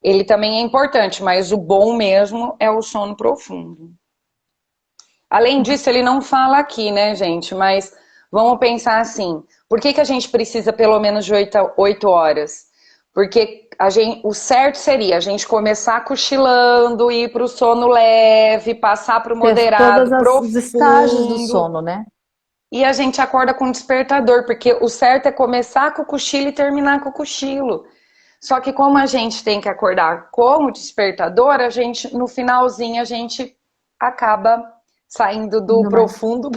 Ele também é importante, mas o bom mesmo é o sono profundo. Além disso, ele não fala aqui, né, gente? Mas vamos pensar assim: por que que a gente precisa pelo menos de 8 horas? Porque o certo seria a gente começar cochilando, ir para o sono leve, passar para o Ter todos moderado, os estágios do profundo, sono, né? e a gente acorda com despertador, porque o certo é começar com o cochilo e terminar com o cochilo. Só que como a gente tem que acordar com o despertador, a gente no finalzinho a gente acaba saindo do Indo mais. profundo.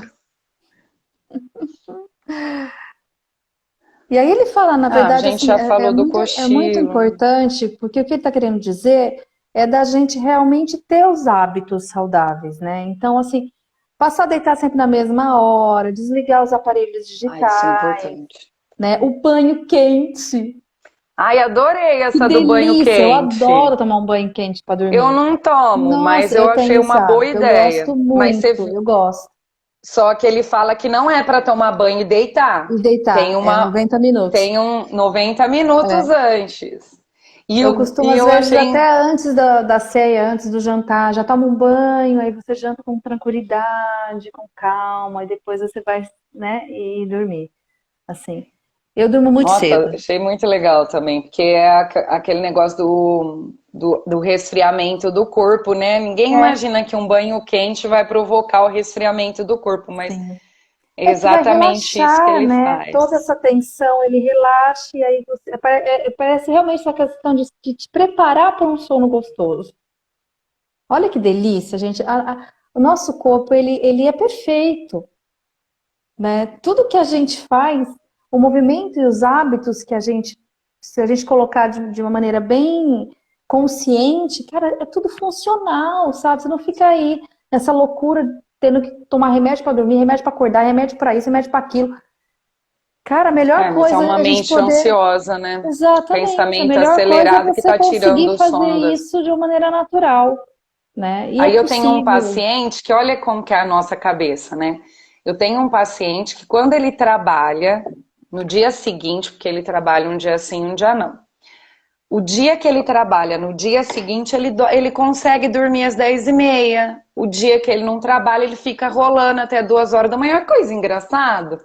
E aí ele fala, na Ah, a verdade, gente assim, já falou do é muito cochilo. importante, porque o que ele está querendo dizer é da gente realmente ter os hábitos saudáveis, né? Então, assim, passar a deitar sempre na mesma hora, desligar os aparelhos Ai, isso é digitais, importante. né? O banho quente. Ai, adorei Que essa do banho delícia! Eu quente. adoro tomar um banho quente para Eu dormir. não tomo, mas Nossa, eu eu tenho achei esse uma boa hábito. Eu ideia. gosto Mas muito, eu gosto. só que ele fala que não é para tomar banho e deitar. E deitar, Tem é uma 90 minutos. tem um 90 minutos É. antes. Eu costumo, E às eu vezes, achei, até antes da ceia, antes do jantar, já toma um banho, aí você janta com tranquilidade, com calma, e depois você vai, né, e dormir. Assim. Eu durmo muito nossa, cedo. achei muito legal também, porque é aquele negócio do resfriamento do corpo, né? Ninguém É, imagina que um banho quente vai provocar o resfriamento do corpo, mas sim. é É que vai exatamente isso que relaxar, ele né? Toda faz. essa tensão, ele relaxa, e aí você. Parece realmente essa questão de te preparar para um sono gostoso. Olha que delícia, gente. O nosso corpo, ele é perfeito, né? Tudo que a gente faz, o movimento e os hábitos que a gente, se a gente colocar de uma maneira bem consciente, cara, é tudo funcional, sabe? Você não fica aí nessa loucura, tendo que tomar remédio para dormir, remédio para acordar, remédio para isso, remédio para aquilo. Cara, a É, melhor mas é coisa uma é a gente mente poder. ansiosa, né? Exatamente, a Pensamento melhor coisa é acelerado que você tá tirando conseguir o fazer sono das. isso de uma maneira natural, né? E é Aí eu tenho um possível. paciente que olha como que é a nossa cabeça, né? Eu tenho um paciente que quando ele trabalha, no dia seguinte, porque ele trabalha um dia sim, um dia não. O dia que ele trabalha, no dia seguinte, ele consegue dormir às 10h30. O dia que ele não trabalha, ele fica rolando até 2 horas da manhã. Olha que coisa engraçada.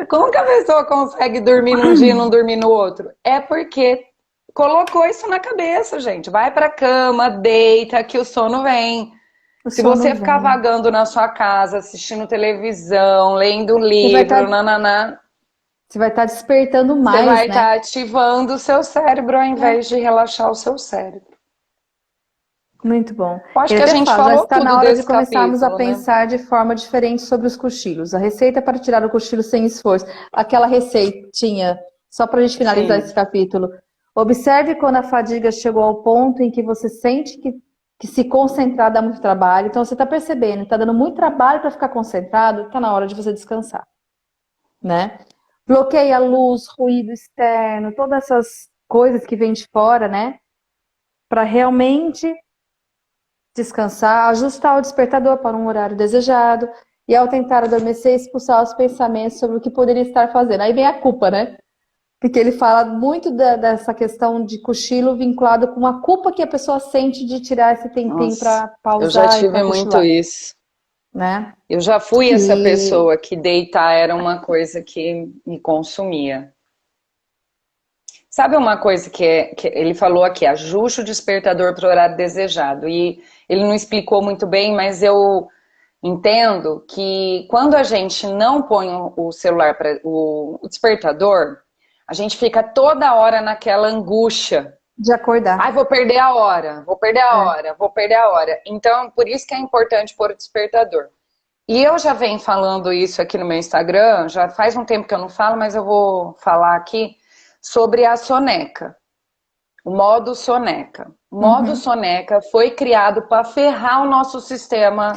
Como que a pessoa consegue dormir num dia e não dormir no outro? É porque colocou isso na cabeça, gente. Vai pra cama, deita, que o sono vem. O Se sono você ficar vem. vagando na sua casa, assistindo televisão, lendo Você vai estar livro, nananã, você vai estar despertando você vai mais, né? estar ativando o seu cérebro ao É, invés de relaxar o seu cérebro. muito bom. Eu acho Ele que a até gente fala, já falou está tudo na hora de desse começarmos a capítulo, né? pensar de forma diferente sobre os cochilos. A receita para tirar o cochilo sem esforço. Aquela receitinha, só para a gente finalizar esse Sim. capítulo. Observe quando a fadiga chegou ao ponto em que você sente que se concentrar dá muito trabalho. Então você está percebendo, está dando muito trabalho para ficar concentrado, está na hora de você descansar, né? Bloqueia a luz, ruído externo, todas essas coisas que vêm de fora, né? Para realmente descansar, ajustar o despertador para um horário desejado e ao tentar adormecer, expulsar os pensamentos sobre o que poderia estar fazendo. Aí vem a culpa, né? Porque ele fala muito dessa questão de cochilo vinculado com a culpa que a pessoa sente de tirar esse tempinho Nossa, para eu já pausar e para tive muito cochilar, isso. né? Eu já fui essa E pessoa que deitar era uma coisa que me consumia. Sabe uma coisa que ele falou aqui, ajuste o despertador para o horário desejado. E ele não explicou muito bem, mas eu entendo que quando a gente não põe o celular para o despertador, a gente fica toda hora naquela angústia. de Ai, acordar. vou perder a hora, vou perder a É. hora, vou perder a hora. Então, por isso que é importante pôr o despertador. E eu já venho falando isso aqui no meu Instagram, já faz um tempo que eu não falo, mas eu vou falar aqui sobre a soneca, o modo soneca. O modo Uhum. soneca foi criado para ferrar o nosso sistema,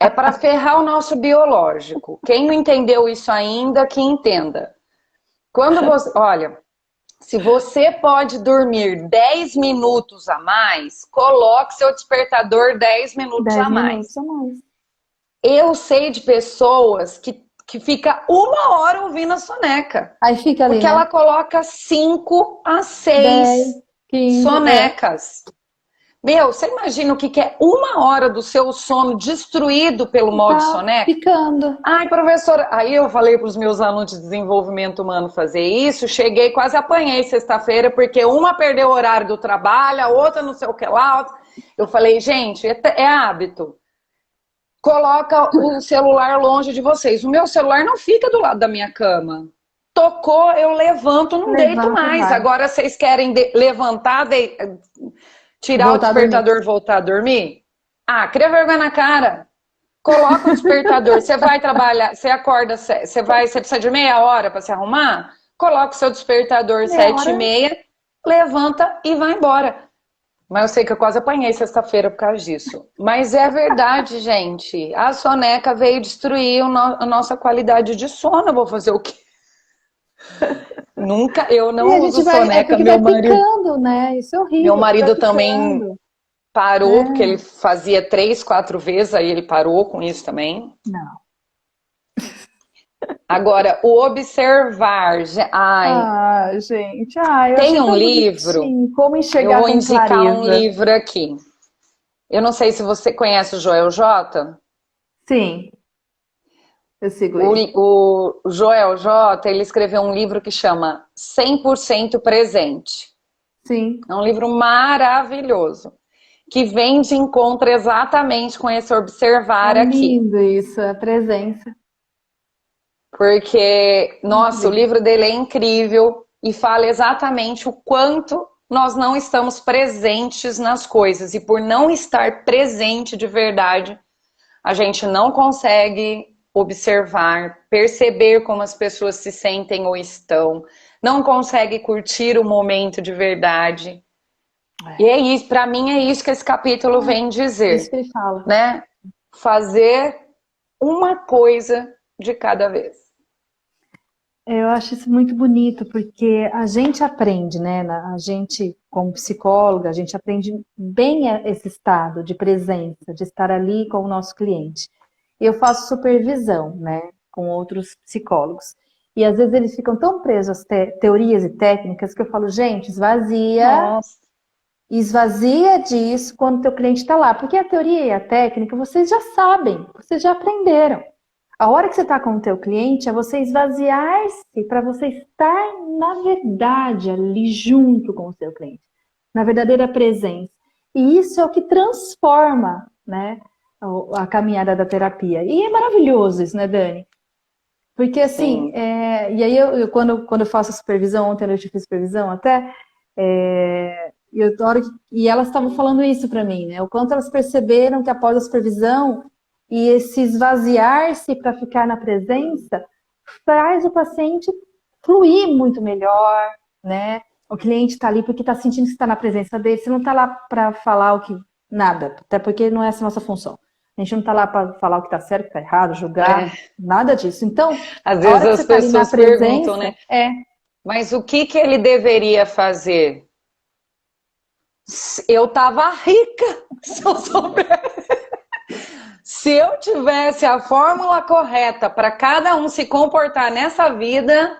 é para ferrar o nosso biológico. Quem não entendeu isso ainda, que entenda. Quando você, olha, se você pode dormir 10 minutos a mais, coloque seu despertador 10 minutos a 10 minutos mais. a mais. Eu sei de pessoas que fica 1 hora ouvindo a soneca. Aí fica ali, Porque ela né? coloca 5 a 10, 6 15, sonecas. Meu, você imagina o que é 1 hora do seu sono destruído pelo modo tá soneca? ficando. Ai, professora, aí eu falei para os meus alunos de desenvolvimento humano fazer isso, cheguei, quase apanhei sexta-feira, porque uma perdeu o horário do trabalho, a outra não sei o que lá. Eu falei, gente, é hábito. Coloca o celular longe de vocês. O meu celular não fica do lado da minha cama. Tocou, eu levanto, não deito Levanta e mais. vai. Agora vocês querem levantar, tirar o Voltar a dormir. despertador e voltar a dormir? Ah, cria vergonha na cara. Coloca o despertador. Você vai trabalhar, você acorda, você precisa de meia hora para se arrumar? Coloca o seu despertador Meia sete e hora meia. levanta e vai embora. Mas eu sei que eu quase apanhei sexta-feira por causa disso. Mas é verdade, gente. A soneca veio destruir a nossa qualidade de sono. Eu vou fazer o quê? Nunca, eu E a não uso gente vai, é soneca. porque vai ficando, né? Isso é Meu horrível, vai marido também ficando. parou, porque É, ele fazia 3, 4 vezes, aí ele parou com isso também. não. Agora, o observar. Ai, Ah, gente, eu tem achei um tão livro, bonitinho. Como eu enxergar vou com indicar um clareza. livro aqui. Eu não sei se você conhece o Joel J. Sim, eu sigo O, ele. o Joel J, ele escreveu um livro que chama 100% Presente. Sim, É um livro maravilhoso, que vem de encontro exatamente com esse é observar aqui. lindo isso, a presença. Porque, Muito nossa, o lindo. livro dele é incrível e fala exatamente o quanto nós não estamos presentes nas coisas. E por não estar presente de verdade, a gente não consegue observar, perceber como as pessoas se sentem ou estão, não consegue curtir o momento de verdade. E é isso, para mim é isso que esse capítulo vem É isso dizer, que ele fala. né? Fazer uma coisa de cada vez. Eu acho isso muito bonito, porque a gente aprende, né? A gente, como psicóloga, a gente aprende bem esse estado de presença, de estar ali com o nosso cliente. Eu faço supervisão, né, com outros psicólogos. E às vezes eles ficam tão presos às teorias e técnicas que eu falo, gente, Nossa. esvazia disso quando o teu cliente está lá. Porque a teoria e a técnica vocês já sabem, vocês já aprenderam. A hora que você está com o teu cliente é você esvaziar-se para você estar, na verdade, ali junto com o seu cliente, na verdadeira presença. E isso é o que transforma, né, a caminhada da terapia. E é maravilhoso isso, né, Dani? Porque assim, Sim. e aí quando eu faço a supervisão, ontem eu fiz supervisão até, e elas estavam falando isso para mim, né? O quanto elas perceberam que após a supervisão e esse esvaziar-se para ficar na presença faz o paciente fluir muito melhor, né? O cliente está ali porque está sentindo que está na presença dele. Você não está lá para falar o que nada, até porque não é essa a nossa função. A gente não está lá para falar o que está certo, o que está errado, julgar, É. nada disso. Então, Às a vezes hora que você as está ali na pessoas perguntam, presença, né? Mas o que que ele deveria fazer? Eu tava rica, se eu soubesse. Se eu tivesse a fórmula correta para cada um se comportar nessa vida,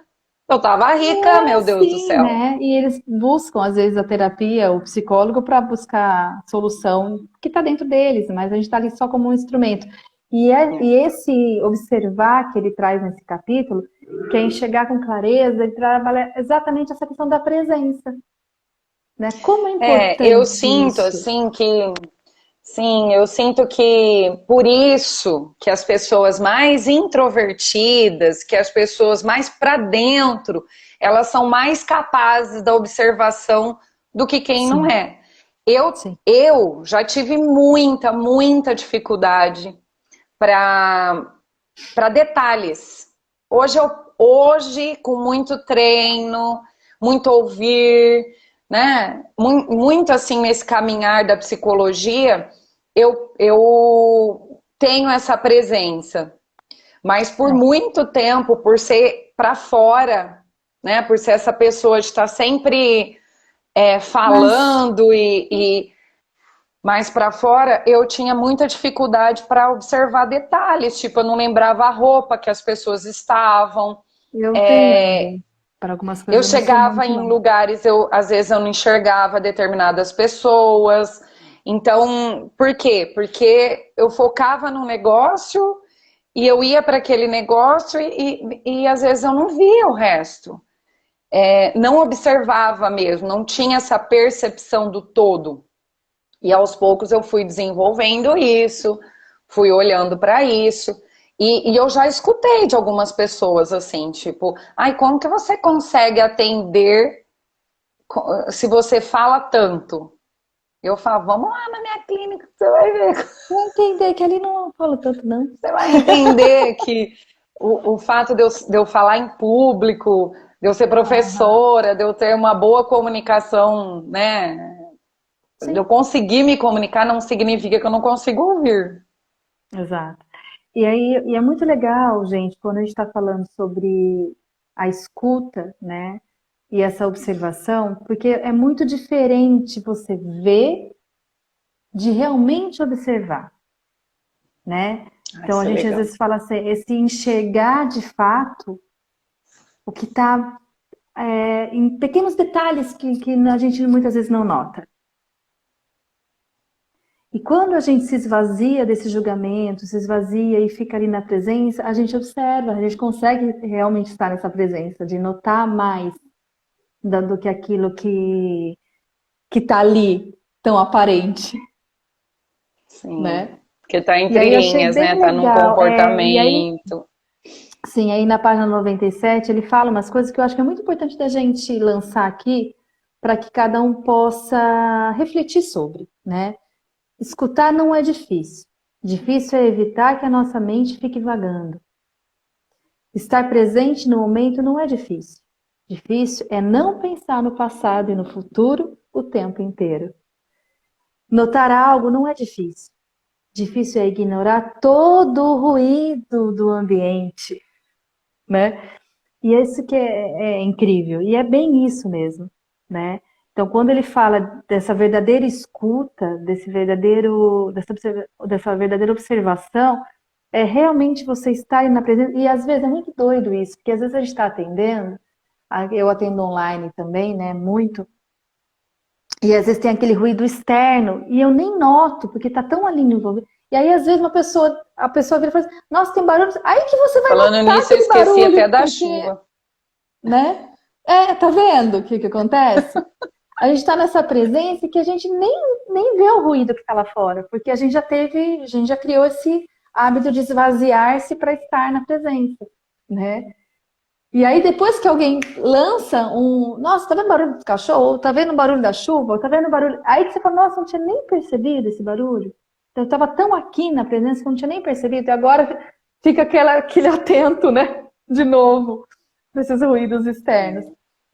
eu tava rica, meu Deus do sim, céu. né? E eles buscam, às vezes, a terapia, o psicólogo, para buscar solução que está dentro deles, mas a gente está ali só como um instrumento. E esse observar que ele traz nesse capítulo, que é enxergar com clareza, ele trabalha exatamente essa questão da presença, né? Como é Eu importante sinto isso. assim que sim, eu sinto que por isso que as pessoas mais introvertidas, que as pessoas mais para dentro, elas são mais capazes da observação do que quem não Sim, é. Eu, sim. eu já tive muita dificuldade para detalhes. Hoje, com muito treino, muito ouvir, né? Muito assim nesse caminhar da psicologia, eu tenho essa presença. Mas por É. muito tempo, por ser para fora, né? Por ser essa pessoa de estar sempre Mas falando e mais para fora, eu tinha muita dificuldade para observar detalhes, tipo, eu não lembrava a roupa que as pessoas estavam. eu tenho, para algumas Eu coisas eu não sou chegava muito, em não. lugares, às vezes eu não enxergava determinadas pessoas. Então, por quê? Porque eu focava num negócio e eu ia para aquele negócio e às vezes eu não via o resto. Não observava mesmo, não tinha essa percepção do todo. E aos poucos eu fui desenvolvendo isso, fui olhando para isso. E eu já escutei de algumas pessoas assim, tipo, ai, como que você consegue atender se você fala tanto? Eu falo, vamos lá na minha clínica, você vai ver. Vou entender que ali não falo tanto, não. Você vai entender que o fato de eu falar em público, de eu ser professora, de eu ter uma boa comunicação, né? Sim. De eu conseguir me comunicar não significa que eu não consigo ouvir. Exato. E aí, e é muito legal, gente, quando a gente está falando sobre a escuta, né? E essa observação, porque é muito diferente você ver de realmente observar, né? Ah, Então a isso é gente às legal. vezes fala assim, esse enxergar de fato o que está em pequenos detalhes que a gente muitas vezes não nota. E quando a gente se esvazia desse julgamento, se esvazia e fica ali na presença, a gente observa, a gente consegue realmente estar nessa presença, de notar mais do que aquilo que está ali, tão aparente, Sim. né? Porque tá E entre aí eu achei linhas, né? bem Tá num legal. E aí, comportamento. sim, aí na página 97 ele fala umas coisas que eu acho que é muito importante da gente lançar aqui para que cada um possa refletir sobre, né? Escutar não é difícil. Difícil é evitar que a nossa mente fique vagando. Estar presente no momento não é difícil. Difícil é não pensar no passado e no futuro o tempo inteiro. Notar algo não é difícil. Difícil é ignorar todo o ruído do ambiente, né? E isso que é incrível. E é bem isso mesmo, né? Então, quando ele fala dessa verdadeira escuta, dessa verdadeira observação, é realmente você estar na presença. E às vezes é muito doido isso, porque às vezes a gente está atendendo, eu atendo online também, né? Muito. E às vezes tem aquele ruído externo, e eu nem noto, porque está tão ali envolvido. E aí, às vezes, a pessoa vira e fala assim, nossa, tem barulho. Aí que você vai Falando notar nisso, eu aquele esqueci até barulho, da porque, chuva. né? Tá vendo o que acontece? A gente está nessa presença que a gente nem vê o ruído que está lá fora, porque a gente já criou esse hábito de esvaziar-se para estar na presença, né? E aí, depois que alguém lança nossa, tá vendo o barulho dos cachorros? Tá vendo o barulho da chuva? Tá vendo o barulho? Aí que você fala, nossa, não tinha nem percebido esse barulho. Então, eu tava tão aqui na presença que eu não tinha nem percebido. E agora fica aquele atento, né? De novo, desses ruídos externos.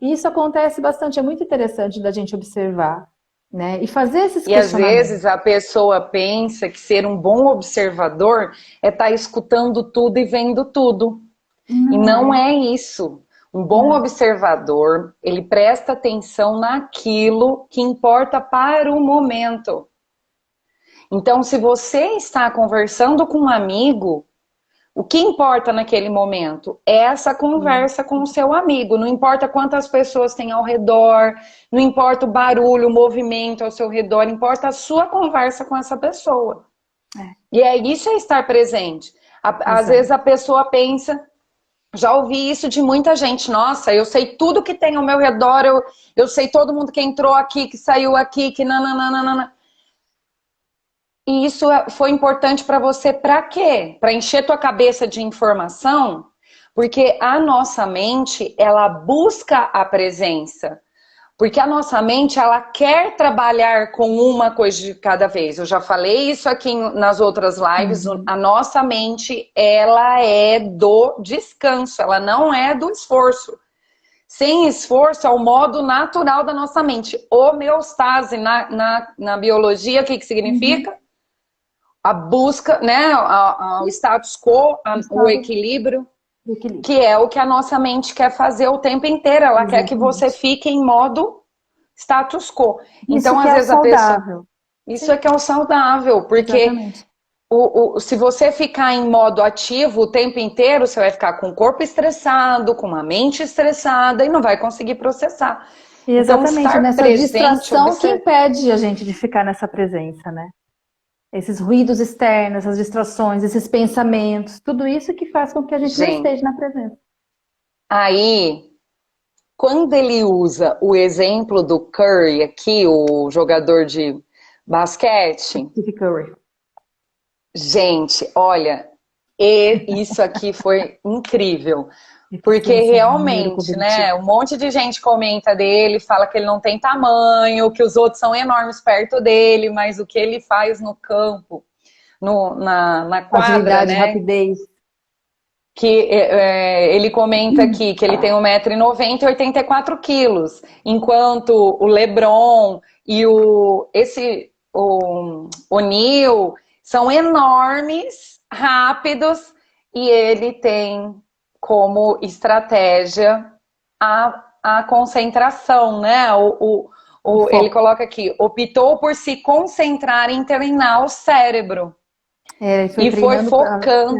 E isso acontece bastante, é muito interessante da gente observar, né? E fazer esses E às questionamentos. vezes a pessoa pensa que ser um bom observador é estar escutando tudo e vendo tudo. E Não não é, é isso. Um bom não. observador, ele presta atenção naquilo que importa para o momento. Então, se você está conversando com um amigo, o que importa naquele momento é essa conversa com o seu amigo. Não importa quantas pessoas tem ao redor, não importa o barulho, o movimento ao seu redor, importa a sua conversa com essa pessoa. É, E é isso é estar presente. Às vezes exato. a pessoa pensa, já ouvi isso de muita gente, nossa, eu sei tudo que tem ao meu redor, eu sei todo mundo que entrou aqui, que saiu aqui, que nananana. E isso foi importante para você para quê? Para encher tua cabeça de informação? Porque a nossa mente, ela busca a presença. Porque a nossa mente, ela quer trabalhar com uma coisa de cada vez. Eu já falei isso aqui nas outras lives. Uhum. A nossa mente, ela é do descanso, ela não é do esforço. Sem esforço é o modo natural da nossa mente. Homeostase na biologia, o que Uhum. significa? A busca, né, o status quo, O o estado equilíbrio, de equilíbrio. que é o que a nossa mente quer fazer o tempo inteiro. Ela quer que você Exatamente. fique em modo status quo. Isso Então, que às é o vezes a pessoa... saudável. Isso é Sim, que é o saudável, porque exatamente. se você ficar em modo ativo o tempo inteiro, você vai ficar com o corpo estressado, com a mente estressada e não vai conseguir processar. E Então, exatamente estar nessa presente, distração que observar... impede a gente de ficar nessa presença, né? Esses ruídos externos, essas distrações, esses pensamentos, tudo isso que faz com que a gente não Gente, esteja na presença. aí... Quando ele usa o exemplo do Curry aqui, o jogador de basquete, Steve Curry. gente, olha, isso aqui foi incrível. Porque Eficiência realmente, né, neurocognitiva. um monte de gente comenta dele, fala que ele não tem tamanho, que os outros são enormes perto dele, mas o que ele faz no campo, na quadra, Agilidade, né? rapidez. que ele comenta aqui que ele tem 1,90 m e 84 quilos, enquanto o LeBron e o Neil são enormes, rápidos, e ele tem como estratégia a concentração, né? Ele coloca aqui, optou por se concentrar em treinar o cérebro. E foi focando.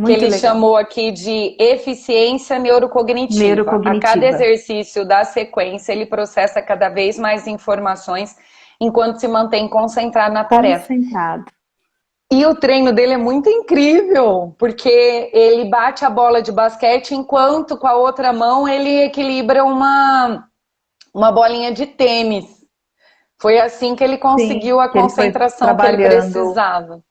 Que ele chamou aqui de eficiência neurocognitiva. A cada exercício da sequência, ele processa cada vez mais informações enquanto se mantém concentrado na tarefa. Concentrado. E o treino dele é muito incrível, porque ele bate a bola de basquete enquanto com a outra mão ele equilibra uma bolinha de tênis. Foi assim que ele conseguiu a concentração que ele precisava.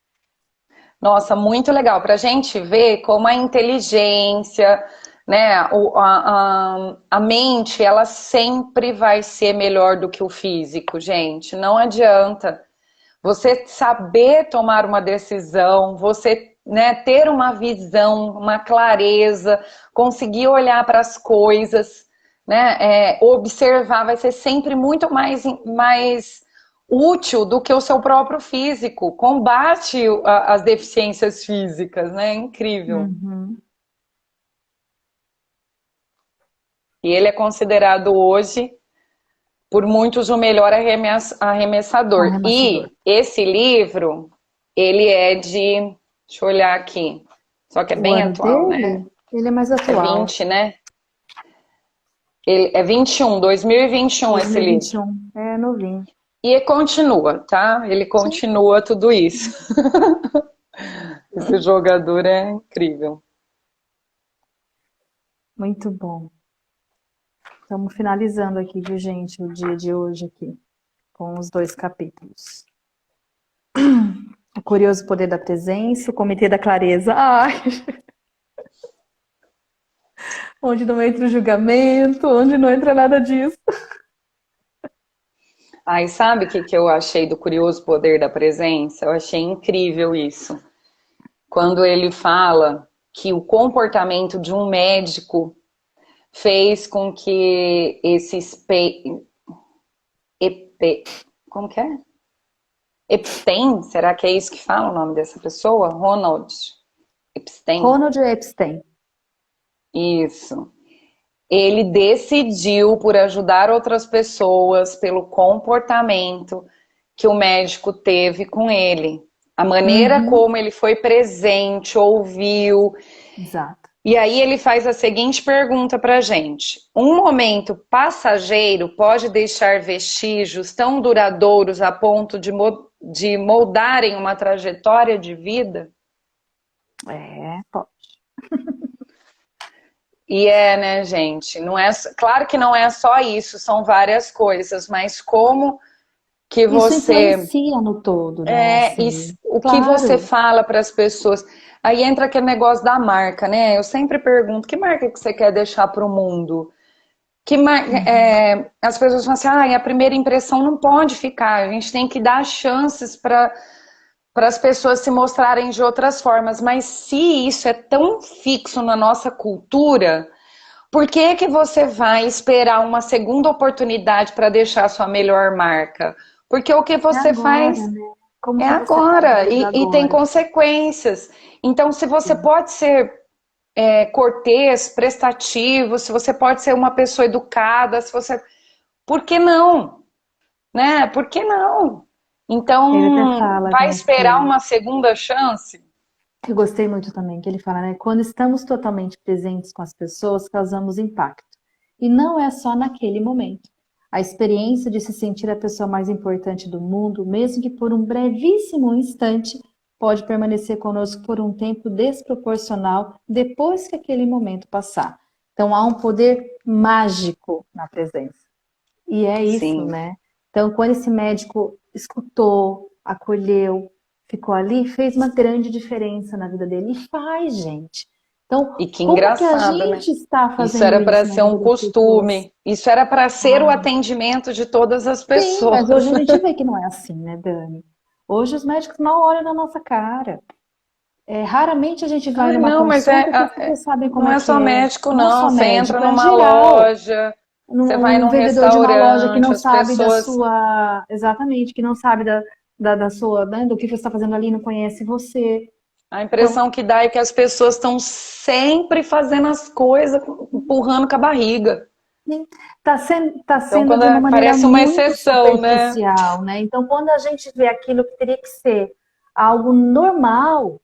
Nossa, muito legal. Para a gente ver como a inteligência, né, a mente, ela sempre vai ser melhor do que o físico, gente. Não adianta. Você saber tomar uma decisão, você, né, ter uma visão, uma clareza, conseguir olhar para as coisas, né, observar, vai ser sempre muito mais útil do que o seu próprio físico. Combate as deficiências físicas, né? Incrível. Uhum. E ele é considerado hoje, por muitos, o melhor arremessador. E esse livro, ele é de... Deixa eu olhar aqui. Só que é bem atual, né? Ele é mais atual. É 20, né? Ele é 2021 esse livro. É novinho. E continua, tá? Ele continua tudo isso. Esse jogador é incrível. Muito bom. Estamos finalizando aqui, viu, gente, o dia de hoje aqui, com os 2 capítulos. O Curioso Poder da Presença, o Comitê da Clareza. Ai! Onde não entra o julgamento, onde não entra nada disso. Aí sabe o que eu achei do Curioso Poder da Presença? Eu achei incrível isso. Quando ele fala que o comportamento de um médico fez com que como que é? Epstein? Será que é isso que fala o nome dessa pessoa? Ronald Epstein. Ronald Epstein. Isso. Ele decidiu por ajudar outras pessoas pelo comportamento que o médico teve com ele. A maneira como ele foi presente, ouviu. Exato. E aí ele faz a seguinte pergunta pra gente. Um momento passageiro pode deixar vestígios tão duradouros a ponto de moldarem uma trajetória de vida? Pode. E né, gente, não é, claro que não é só isso, são várias coisas, mas como que você... Isso influencia no todo, né? O que você fala para as pessoas. Aí entra aquele negócio da marca, né? Eu sempre pergunto, que marca que você quer deixar para o mundo? As pessoas falam assim, a primeira impressão não pode ficar, a gente tem que dar chances para as pessoas se mostrarem de outras formas. Mas se isso é tão fixo na nossa cultura, por que que você vai esperar uma segunda oportunidade para deixar a sua melhor marca? Porque o que você faz agora e tem consequências. Então, se você pode ser cortês, prestativo, se você pode ser uma pessoa educada, por que não? Né? Por que não? Então, vai esperar uma segunda chance? Eu gostei muito também que ele fala, né? Quando estamos totalmente presentes com as pessoas, causamos impacto. E não é só naquele momento. A experiência de se sentir a pessoa mais importante do mundo, mesmo que por um brevíssimo instante, pode permanecer conosco por um tempo desproporcional depois que aquele momento passar. Então, há um poder mágico na presença. E é isso, Sim. né? Então, quando esse médico escutou, acolheu, ficou ali, fez uma grande diferença na vida dele. E faz, gente. Então, e que engraçado, que a gente está fazendo isso era para ser um costume. Isso era para ser o atendimento de todas as pessoas. Sim, mas hoje a gente vê que não é assim, né, Dani? Hoje os médicos mal olham na nossa cara. Raramente a gente vai numa Não, mas consulta que as pessoas sabem como não é é que só é. médico, Não não. só Você médico, entra é numa geral. loja, você vai num Vendedor de uma loja que restaurante, não as sabe da pessoas. sua. Exatamente, que não sabe da sua, né, do que você está fazendo ali, não conhece você. A Então, impressão que dá é que as pessoas estão sempre fazendo as coisas, empurrando com a barriga. tá Então, sendo quando de uma maneira parece uma muito exceção, né? superficial, né? Então, quando a gente vê aquilo que teria que ser algo normal,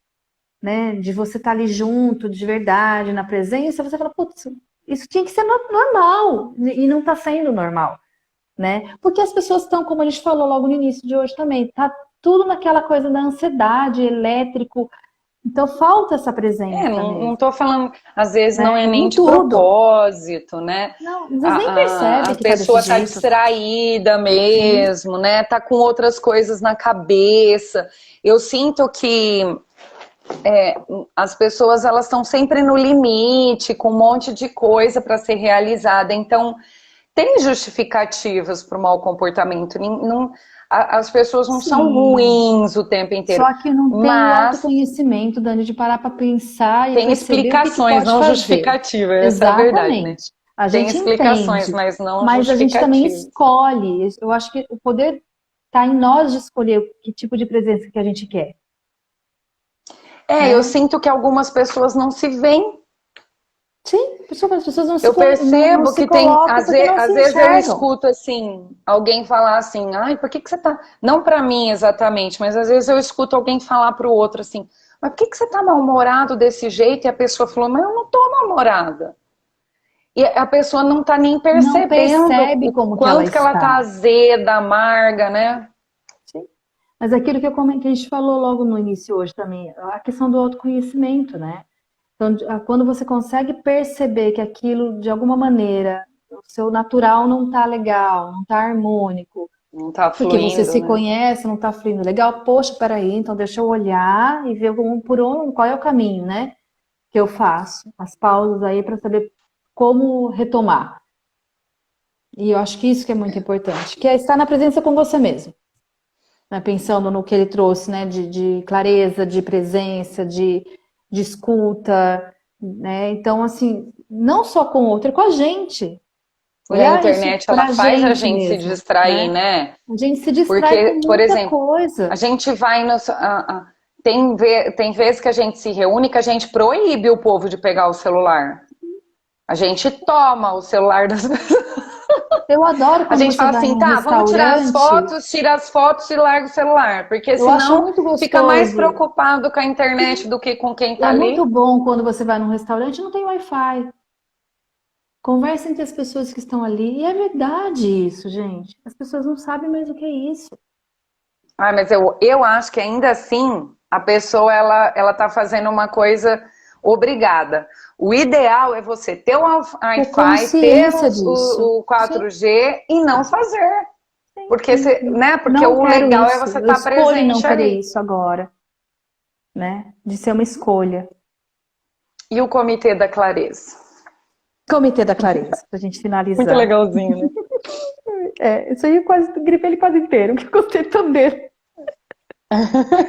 né, de você estar ali junto, de verdade, na presença, você fala, putz, isso tinha que ser normal, e não está sendo normal, né? Porque as pessoas estão, como a gente falou logo no início de hoje também, tá tudo naquela coisa da ansiedade, elétrico, então falta essa presença Não mesmo, tô falando, às vezes não é né? nem Em de tudo. propósito, né? Não, às vezes nem percebe A que tá desse pessoa tá jeito. distraída Sim, mesmo, né? Tá com outras coisas na cabeça. Eu sinto que as pessoas elas estão sempre no limite, com um monte de coisa para ser realizada. Então, tem justificativas para o mau comportamento. As pessoas não são sim. ruins o tempo inteiro, Só que não tem o mas autoconhecimento, Dani, de parar para pensar e tem perceber o que explicações, pode não fazer. justificativa. Essa é a verdade, né? Exatamente. A Tem gente explicações, entende, mas não mas a gente também justificativas. escolhe. Eu acho que o poder está em nós de escolher que tipo de presença que a gente quer, Eu né? sinto que algumas pessoas não se veem. Sim, as pessoas Eu não percebo se que tem, colocam porque não se às vezes eu enxergam. escuto assim, alguém falar assim, ai, por que que você tá. Não pra mim exatamente, mas às vezes eu escuto alguém falar pro outro assim, mas por que que você tá mal-humorado desse jeito? E a pessoa falou, mas eu não tô mal-humorada. E a pessoa não tá nem Não percebendo percebe o como que ela quanto que ela tá está. azeda, amarga, né? Sim. Mas aquilo que que a gente falou logo no início hoje também, a questão do autoconhecimento, né? Então, quando você consegue perceber que aquilo, de alguma maneira, o seu natural não tá legal, não tá harmônico, Não tá porque você fluindo, se né? conhece, não tá fluindo legal, poxa, peraí, então deixa eu olhar e ver qual é o caminho, né, que eu faço, as pausas aí para saber como retomar. E eu acho que isso que é muito importante, que é estar na presença com você mesmo, né, pensando no que ele trouxe, né, de clareza, de presença, de escuta, né? Então, assim, não só com o outro, é com a gente. E a Olhar isso internet, ela pra faz a gente gente se mesmo, distrair, né? né? A gente se distrai com Porque, por muita exemplo, a coisa. gente vai no. Tem vezes que a gente se reúne que a gente proíbe o povo de pegar o celular. A gente toma o celular das pessoas. Eu adoro A quando gente você fala vai assim, num tá, vamos tirar as restaurante. fotos, tira as fotos e larga o celular. Porque Eu acho senão muito fica mais gostoso. preocupado com a internet do que com quem E tá é muito ali. bom quando você vai num restaurante e não tem Wi-Fi. Conversa entre as pessoas que estão ali. E é verdade isso, gente. As pessoas não sabem mais o que é isso. Ah, mas eu acho que ainda assim a pessoa ela tá fazendo uma coisa obrigada. O ideal é você ter o Ter Wi-Fi, ter consciência disso. o Sim, 4G e não fazer. sim, Porque, sim, sim. né? Porque Não o quero legal é isso. você Eu estar escolho não presente querer ali. isso agora, né? De ser uma escolha. E o Comitê da Clareza? Comitê da Clareza, pra gente Muito finalizar. legalzinho, né? Isso aí eu quase gripei ele quase inteiro, que eu gostei tanto dele.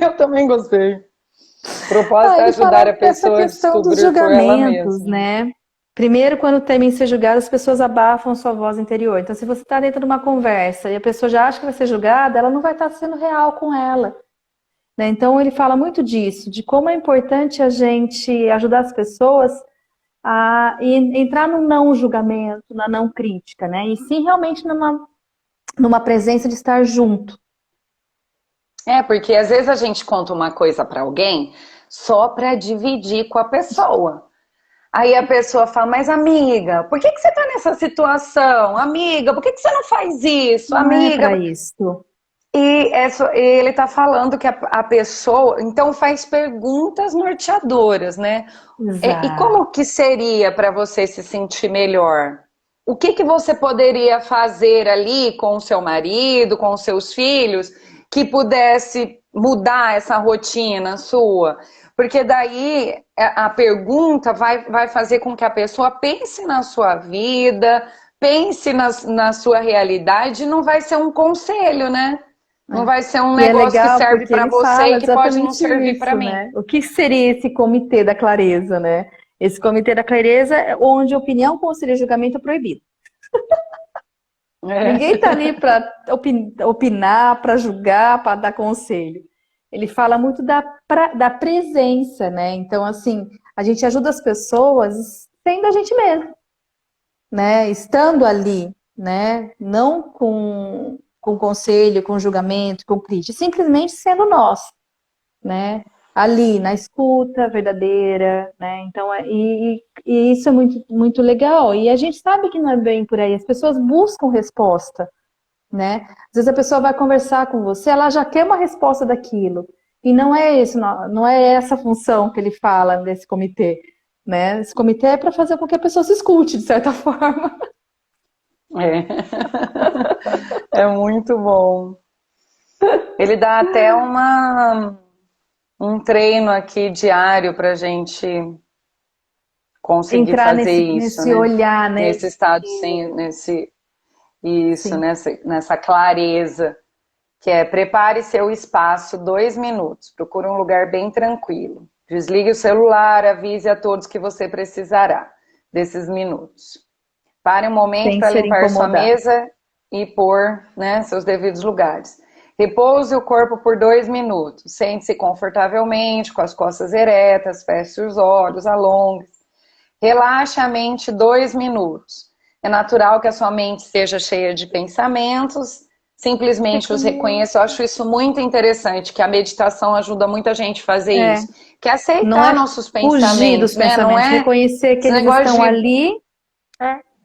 Eu também gostei. O propósito é Ele ajudar fala a dessa pessoa a questão dos descobrir por ela julgamentos, mesma. né? Primeiro, quando temem ser julgadas, as pessoas abafam sua voz interior. Então, se você está dentro de uma conversa e a pessoa já acha que vai ser julgada, ela não vai estar sendo real com ela, né? Então, ele fala muito disso, de como é importante a gente ajudar as pessoas a entrar no não julgamento, na não crítica, né? E sim realmente numa presença de estar junto. Porque às vezes a gente conta uma coisa para alguém só para dividir com a pessoa. Aí a pessoa fala, mas amiga, por que que você tá nessa situação? Amiga, por que que você não faz isso? Não é para Amiga. isso. E ele tá falando que a pessoa, então faz perguntas norteadoras, né? E Exato. como que seria para você se sentir melhor? O que que você poderia fazer ali com o seu marido, com os seus filhos, que pudesse mudar essa rotina sua? Porque daí a pergunta vai fazer com que a pessoa pense na sua vida, pense na sua realidade, e não vai ser um conselho, né? Não vai ser um E é negócio que legal serve porque para ele você fala e que pode não exatamente servir para isso, mim. né? O que seria esse comitê da clareza, né? Esse comitê da clareza é onde opinião, conselho e julgamento é proibido. Ninguém está ali para opinar, para julgar, para dar conselho. Ele fala muito da presença, né? Então, assim, a gente ajuda as pessoas sendo a gente mesmo, né? Estando ali, né? Não com conselho, com julgamento, com crítica, simplesmente sendo nós, né? Ali, na escuta verdadeira, né? Então, e isso é muito, muito legal. E a gente sabe que não é bem por aí. As pessoas buscam resposta, né? Às vezes a pessoa vai conversar com você, ela já quer uma resposta daquilo. E não é isso, não é essa função que ele fala desse comitê, né? Esse comitê é para fazer com que a pessoa se escute, de certa forma. É muito bom. Ele dá até um treino aqui diário para a gente conseguir Entrar fazer isso, nesse né? olhar, né? Nesse estado, sim, Sim. nessa clareza, que é prepare seu espaço 2 minutos, procure um lugar bem tranquilo. Desligue o celular, avise a todos que você precisará desses minutos. Pare um momento Sem para ser limpar sua incomodado. mesa e pôr, né, seus devidos lugares. Repouse o corpo por 2 minutos. Sente-se confortavelmente, com as costas eretas, feche os olhos, alongue. Relaxe a mente 2 minutos. É natural que a sua mente esteja cheia de pensamentos, simplesmente os reconheça. Eu acho isso muito interessante, que a meditação ajuda muita gente a fazer isso. Que é Não aceitar é nossos fugir dos pensamentos, né? Não pensamentos, é reconhecer que esse eles negócio estão de ali,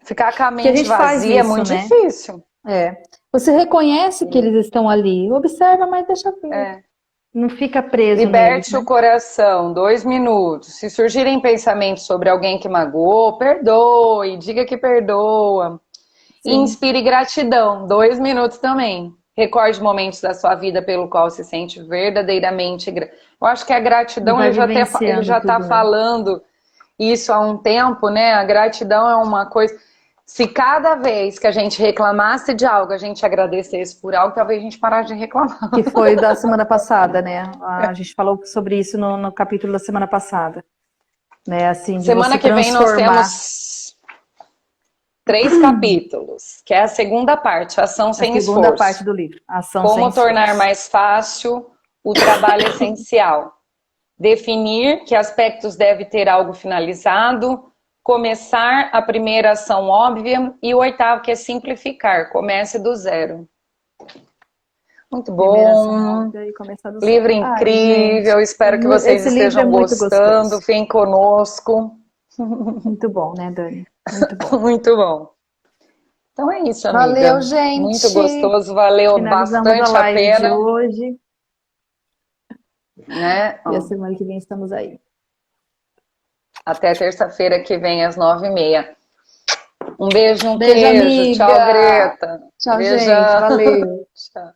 ficar com a que a mente gente faz vazia é isso, muito né? difícil. Você reconhece que eles estão ali, observa, mas deixa ver. É. Não fica preso neles, Liberte né? o coração, 2 minutos. Se surgirem pensamentos sobre alguém que magoou, perdoe, diga que perdoa. E Sim. inspire gratidão, 2 minutos também. Recorde momentos da sua vida pelo qual se sente verdadeiramente grato. Eu acho que a E gratidão, vai ele vivenciando já está tudo, né? falando isso há um tempo, né? A gratidão é uma coisa. Se cada vez que a gente reclamasse de algo, a gente agradecesse por algo, talvez a gente parasse de reclamar. Que foi da semana passada, né? A gente falou sobre isso no capítulo da semana passada. Né? Assim, de você Semana que vem nós transformar temos 3 capítulos, que é a segunda parte, ação a sem segunda parte esforço. do livro, Ação Sem Como tornar Esforço. mais fácil o trabalho essencial. Definir que aspectos deve ter algo finalizado. Começar a primeira ação óbvia. E o 8º, que é simplificar. Comece do zero. Muito Primeira ação bom. óbvia e começar do zero. Livro Ai, gente, incrível. Espero que vocês esse livro é estejam muito gostando. gostoso. Fiquem conosco. Muito bom, né, Dani? Muito bom. Muito bom. Então é isso, Valeu, amiga. Muito gente. gostoso, valeu Finalizamos a bastante a live de pena, hoje. né? E a semana que vem estamos aí. Até terça-feira que vem, às 9h30. Um beijo, um Beijo, queijo. Tchau, amiga. Greta. Tchau, gente. Beijão. Valeu. Tchau.